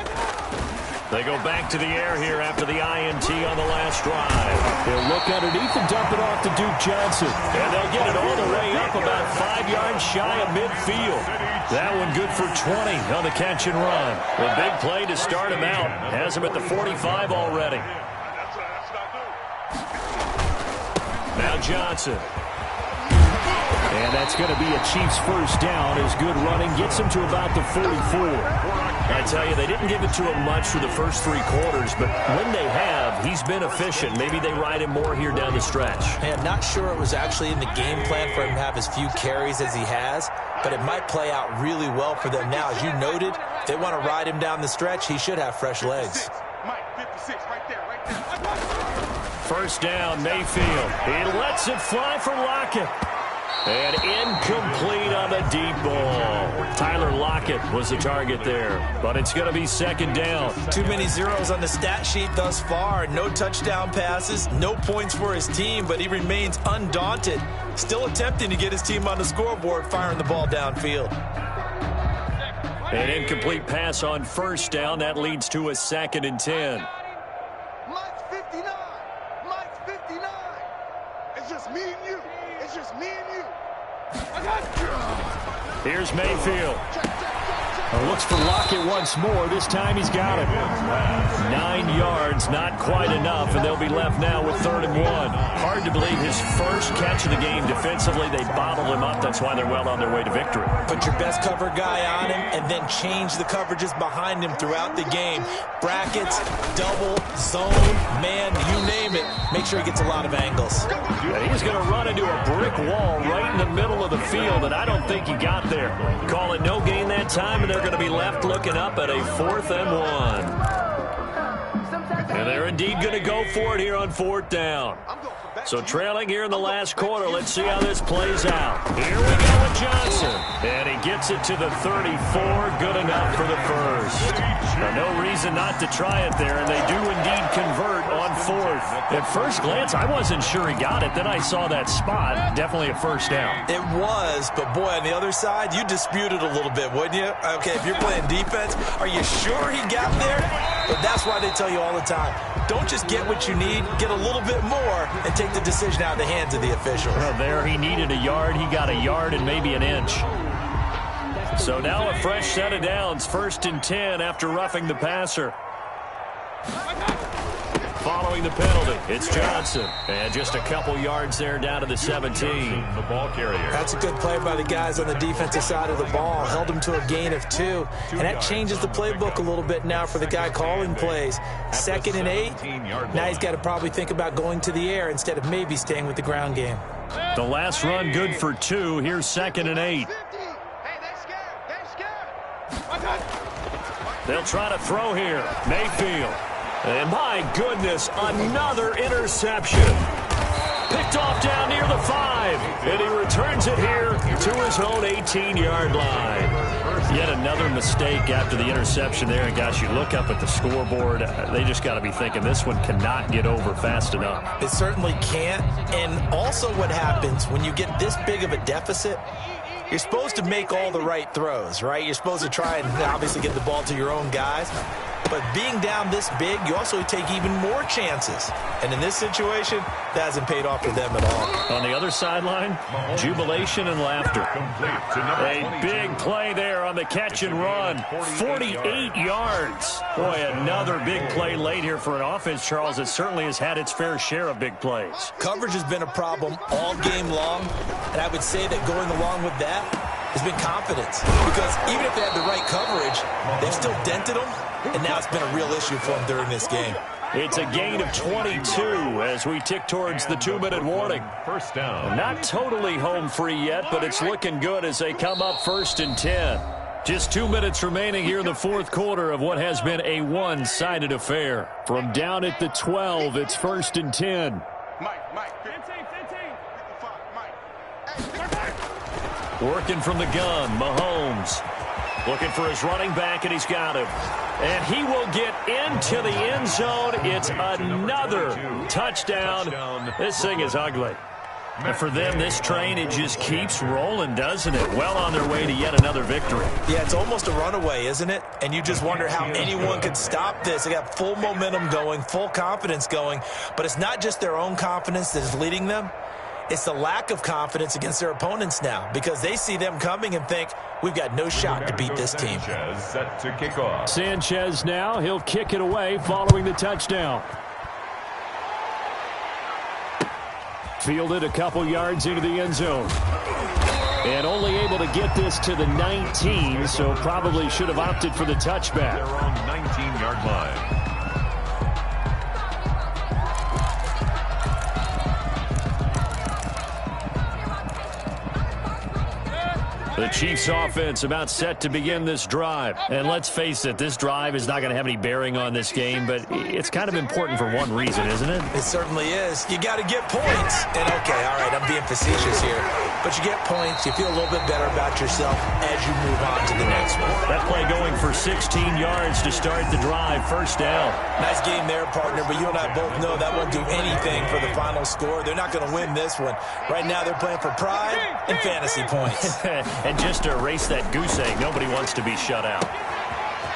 Speaker 1: They go back to the air here after the INT on the last drive. They'll look underneath and dump it off to Duke Johnson. And they'll get it all the way up about 5 yards shy of midfield. That one good for 20 on the catch and run. The big play to start him out. Has him at the 45 already. Now Johnson. And that's going to be a Chiefs first down as good running gets him to about the 44. I tell you, they didn't give it to him much for the first 3 quarters, but when they have, he's been efficient. Maybe they ride him more here down the stretch.
Speaker 7: Hey, I'm not sure it was actually in the game plan for him to have as few carries as he has, but it might play out really well for them now. As you noted, if they want to ride him down the stretch, he should have fresh legs.
Speaker 3: Mike 56, right there, right there.
Speaker 1: First down, Mayfield. He lets it fly for Lockett. And incomplete on the deep ball. Tyler Lockett was the target there, but it's going to be second down.
Speaker 7: Too many zeros on the stat sheet thus far. No touchdown passes, no points for his team, but he remains undaunted.
Speaker 5: still attempting to get his team on the scoreboard, firing the ball downfield.
Speaker 1: An incomplete pass on first down. That leads to a 2nd and 10.
Speaker 3: Mike's 59. Mike's 59. It's just me and you. It's just me and you.
Speaker 1: Here's Mayfield. Looks for Lockett once more. This time he's got it. 9 yards, not quite enough, and they'll be left now with 3rd and 1. Hard to believe his first catch of the game defensively. They bottled him up. That's why they're well on their way to victory.
Speaker 5: Put your best cover guy on him and then change the coverages behind him throughout the game. Brackets, double, zone, man, you name it. Make sure he gets a lot of angles.
Speaker 1: And he's going to run into a brick wall right in the middle of the field, and I don't think he got there. Call it no gain that time, and they're going to be left looking up at a 4th and 1. And they're indeed going to go for it here on 4th down. So trailing here in the last quarter, let's see how this plays out. Here we go with Johnson. And he gets it to the 34. Good enough for the first. Now, no reason not to try it there, and they do indeed convert on 4th. At first glance, I wasn't sure he got it. Then I saw that spot. Definitely a first down.
Speaker 5: It was, but boy, on the other side, you dispute it a little bit, wouldn't you? Okay, if you're playing defense, are you sure he got there? But that's why they tell you all the time, don't just get what you need, get a little bit more, and take the decision out of the hands of the officials.
Speaker 1: Well, there he needed a yard. He got a yard and maybe an inch. So now a fresh set of downs. 1st and 10 after roughing the passer. Following the penalty, it's Johnson. And just a couple yards there down to the 17.
Speaker 6: The ball carrier.
Speaker 5: That's a good play by the guys on the defensive side of the ball. Held him to a gain of 2. And that changes the playbook a little bit now for the guy calling plays. 2nd and 8. Now he's got to probably think about going to the air instead of maybe staying with the ground game.
Speaker 1: The last run good for 2. Here's 2nd and 8. They'll try to throw here. Mayfield. And my goodness, another interception. Picked off down near the 5. And he returns it here to his own 18-yard line. Yet another mistake after the interception there. And gosh, you look up at the scoreboard, they just got to be thinking this one cannot get over fast enough.
Speaker 5: It certainly can't. And also what happens when you get this big of a deficit, you're supposed to make all the right throws, right? You're supposed to try and obviously get the ball to your own guys. But being down this big, you also take even more chances. And in this situation, that hasn't paid off for them at all.
Speaker 1: On the other sideline, jubilation and laughter. A big play there on the catch and run. 48 yards. Boy, another big play late here for an offense, Charles, that certainly has had its fair share of big plays.
Speaker 5: Coverage has been a problem all game long. And I would say that going along with that has been confidence. Because even if they had the right coverage, they've still dented them. And now it's been a real issue for them during this game.
Speaker 1: It's a gain of 22 as we tick towards the 2-minute warning.
Speaker 6: First down.
Speaker 1: Not totally home free yet, but it's looking good as they come up 1st and 10. Just 2 minutes remaining here in the 4th quarter of what has been a one-sided affair. From down at the 12, it's 1st and 10.
Speaker 3: Mike, 15.
Speaker 1: Working from the gun, Mahomes. Looking for his running back, and he's got him. And he will get into the end zone. It's another touchdown. This thing is ugly. And for them, this train, it just keeps rolling, doesn't it? Well on their way to yet another victory.
Speaker 5: Yeah, it's almost a runaway, isn't it? And you just wonder how anyone could stop this. They got full momentum going, full confidence going. But it's not just their own confidence that is leading them. It's the lack of confidence against their opponents now because they see them coming and think, we've got no shot to beat this team.
Speaker 6: Sanchez set to kick off.
Speaker 1: Sanchez now, he'll kick it away following the touchdown. Fielded a couple yards into the end zone. And only able to get this to the 19, so probably should have opted for the touchback.
Speaker 6: They're on 19-yard line.
Speaker 1: The Chiefs offense about set to begin this drive. And let's face it, this drive is not going to have any bearing on this game, but it's kind of important for one reason, isn't it?
Speaker 7: It certainly is. You got to get points. And okay, all right, I'm being facetious here. But you get points, you feel a little bit better about yourself as you move on to the next one.
Speaker 1: That play going for 16 yards to start the drive. First down.
Speaker 7: Nice game there, partner, but you and I both know that won't do anything for the final score. They're not going to win this one. Right now they're playing for pride and fantasy points.
Speaker 1: And just to erase that goose egg, nobody wants to be shut out.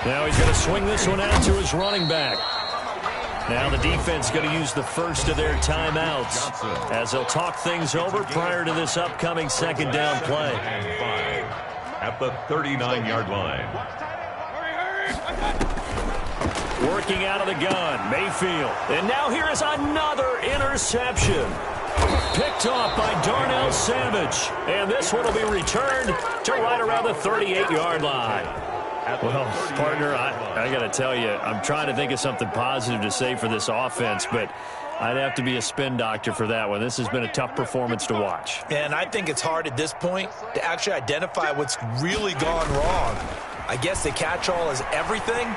Speaker 1: Now he's going to swing this one out to his running back. Now the defense going to use the first of their timeouts as they'll talk things over prior to this upcoming second down play.
Speaker 6: At the 39-yard line.
Speaker 1: Working out of the gun, Mayfield. And now here is another interception. Picked off by Darnell Savage. And this one will be returned to right around the 38-yard line. Well, partner, I got to tell you, I'm trying to think of something positive to say for this offense, but I'd have to be a spin doctor for that one. This has been a tough performance to watch.
Speaker 7: And I think it's hard at this point to actually identify what's really gone wrong. I guess the catch-all is everything.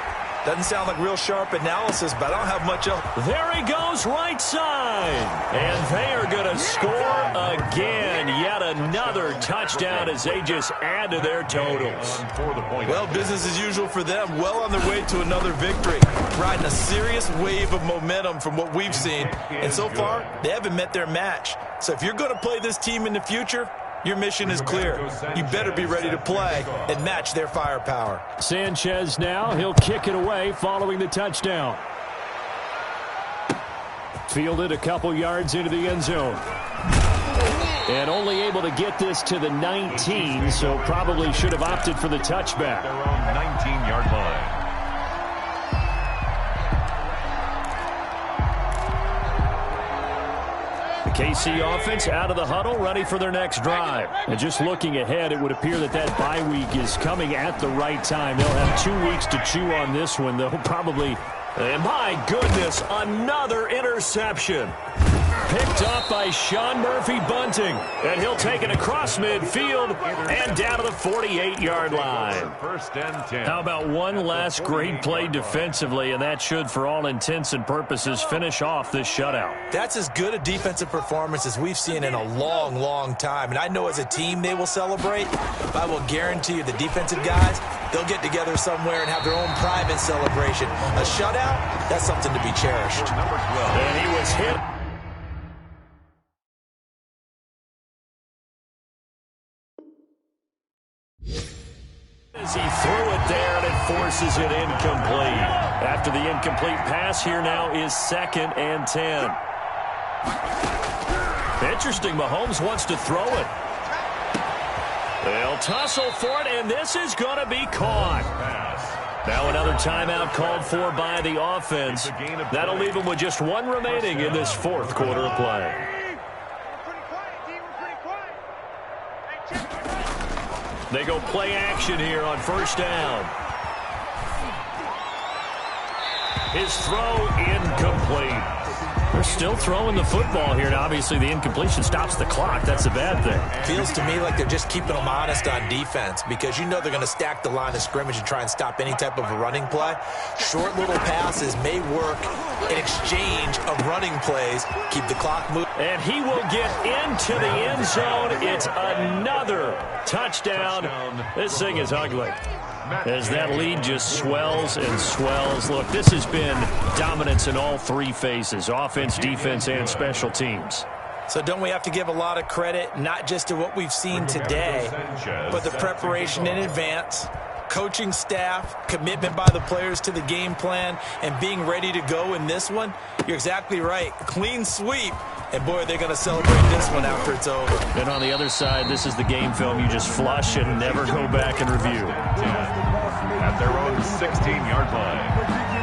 Speaker 7: Doesn't sound like real sharp analysis, but I don't have much else.
Speaker 1: There he goes, right side. And they are going to score again. Yet another touchdown as they just add to their totals.
Speaker 7: Well, business as usual for them. Well on their way to another victory. Riding a serious wave of momentum from what we've seen. And so far, they haven't met their match. So if you're going to play this team in the future, your mission is clear. You better be ready to play and match their firepower.
Speaker 1: Sanchez now. He'll kick it away following the touchdown. Fielded a couple yards into the end zone. And only able to get this to the 19, so probably should have opted for the touchback.
Speaker 6: Their own 19-yard line.
Speaker 1: KC offense out of the huddle, ready for their next drive. And just looking ahead, it would appear that bye week is coming at the right time. They'll have 2 weeks to chew on this one. They'll probably, and my goodness, another interception. Picked up by Sean Murphy-Bunting. And he'll take it across midfield and down to the 48-yard line.
Speaker 6: First and 10.
Speaker 1: How about one last great play defensively, and that should, for all intents and purposes, finish off this shutout.
Speaker 7: That's as good a defensive performance as we've seen in a long, long time. And I know as a team they will celebrate, but I will guarantee you the defensive guys, they'll get together somewhere and have their own private celebration. A shutout, that's something to be cherished.
Speaker 6: Number 12.
Speaker 1: And he was hit. As he threw it there, and it forces it incomplete. After the incomplete pass, here now is 2nd and 10. Interesting, Mahomes wants to throw it. They'll tussle for it, and this is going to be caught. Now another timeout called for by the offense. That'll leave them with just one remaining in this 4th quarter of play. They go play action here on first down. His throw incomplete. They're still throwing the football here, and obviously the incompletion stops the clock. That's a bad thing.
Speaker 7: Feels to me like they're just keeping them honest on defense because you know they're going to stack the line of scrimmage and try and stop any type of a running play. Short little passes may work in exchange of running plays. Keep the clock moving.
Speaker 1: And he will get into the end zone. It's another touchdown. This thing is ugly as that lead just swells and swells. Look, this has been dominance in all 3 phases, offense, defense, and special teams.
Speaker 7: So don't we have to give a lot of credit, not just to what we've seen today, but the preparation in advance, coaching staff, commitment by the players to the game plan, and being ready to go in this one? You're exactly right. Clean sweep. And, boy, they're going to celebrate this one after it's over.
Speaker 1: And on the other side, this is the game film you just flush and never go back and review.
Speaker 6: At their own 16-yard line.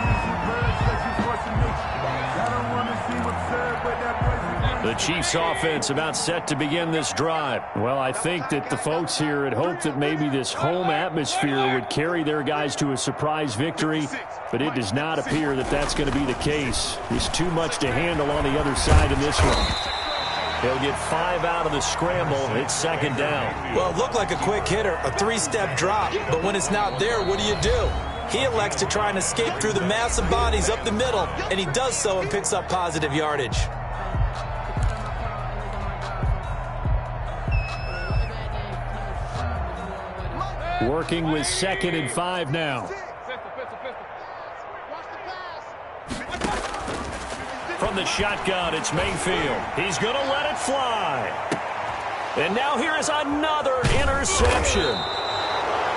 Speaker 1: The Chiefs offense about set to begin this drive. Well, I think that the folks here had hoped that maybe this home atmosphere would carry their guys to a surprise victory, but it does not appear that that's going to be the case. There's too much to handle on the other side in this one. He'll get 5 out of the scramble. It's second down.
Speaker 7: Well, it looked like a quick hitter, a 3-step drop. But when it's not there, what do? He elects to try and escape through the massive bodies up the middle, and he does so and picks up positive yardage.
Speaker 1: Working with 2nd and 5 now. From the shotgun, it's Mayfield. He's going to let it fly. And now here is another interception.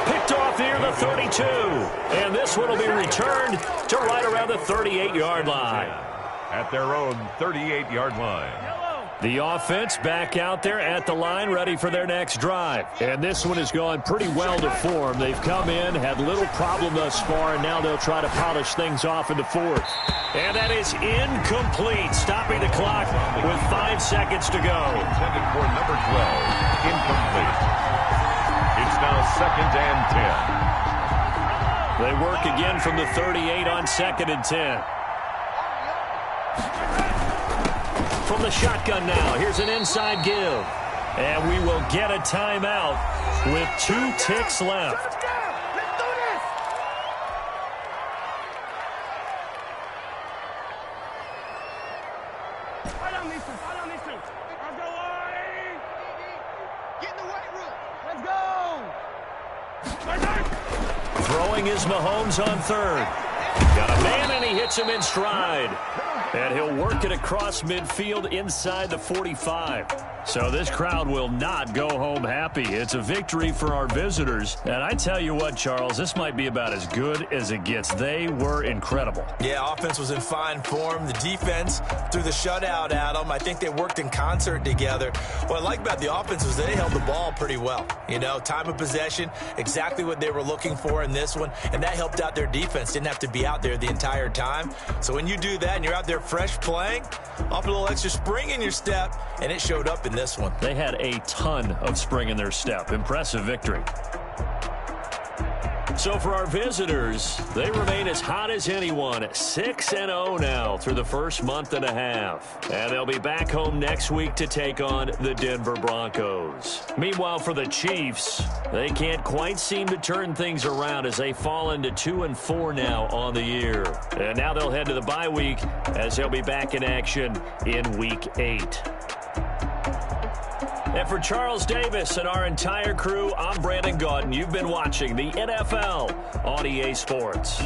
Speaker 1: Picked off near the 32. And this one will be returned to right around the 38-yard line.
Speaker 6: At their own 38-yard line.
Speaker 1: The offense back out there at the line, ready for their next drive. And this one has gone pretty well to form. They've come in, had little problem thus far, and now they'll try to polish things off in the 4th. And that is incomplete, stopping the clock with 5 seconds to go.
Speaker 6: Intended for number 12, incomplete. It's now 2nd and 10.
Speaker 1: They work again from the 38 on 2nd and 10. From the shotgun now, here's an inside give. And we will get a timeout with 2 ticks left. Throwing is Mahomes on 3rd. Got a man, and he hits him in stride. And he'll work it across midfield inside the 45. So this crowd will not go home happy. It's a victory for our visitors. And I tell you what, Charles, this might be about as good as it gets. They were incredible.
Speaker 5: Yeah, offense was in fine form. The defense threw the shutout at them. I think they worked in concert together. What I like about the offense was they held the ball pretty well. You know, time of possession, exactly what they were looking for in this one. And that helped out their defense. Didn't have to be out there the entire time. So when you do that and you're out there fresh playing, off a little extra spring in your step, and it showed up in this one.
Speaker 1: They had a ton of spring in their step. Impressive victory. So for our visitors, they remain as hot as anyone. 6-0 now through the first month and a half. And they'll be back home next week to take on the Denver Broncos. Meanwhile, for the Chiefs, they can't quite seem to turn things around as they fall into 2-4 now on the year. And now they'll head to the bye week as they'll be back in action in Week 8. And for Charles Davis and our entire crew, I'm Brandon Gaudin. You've been watching the NFL on EA Sports.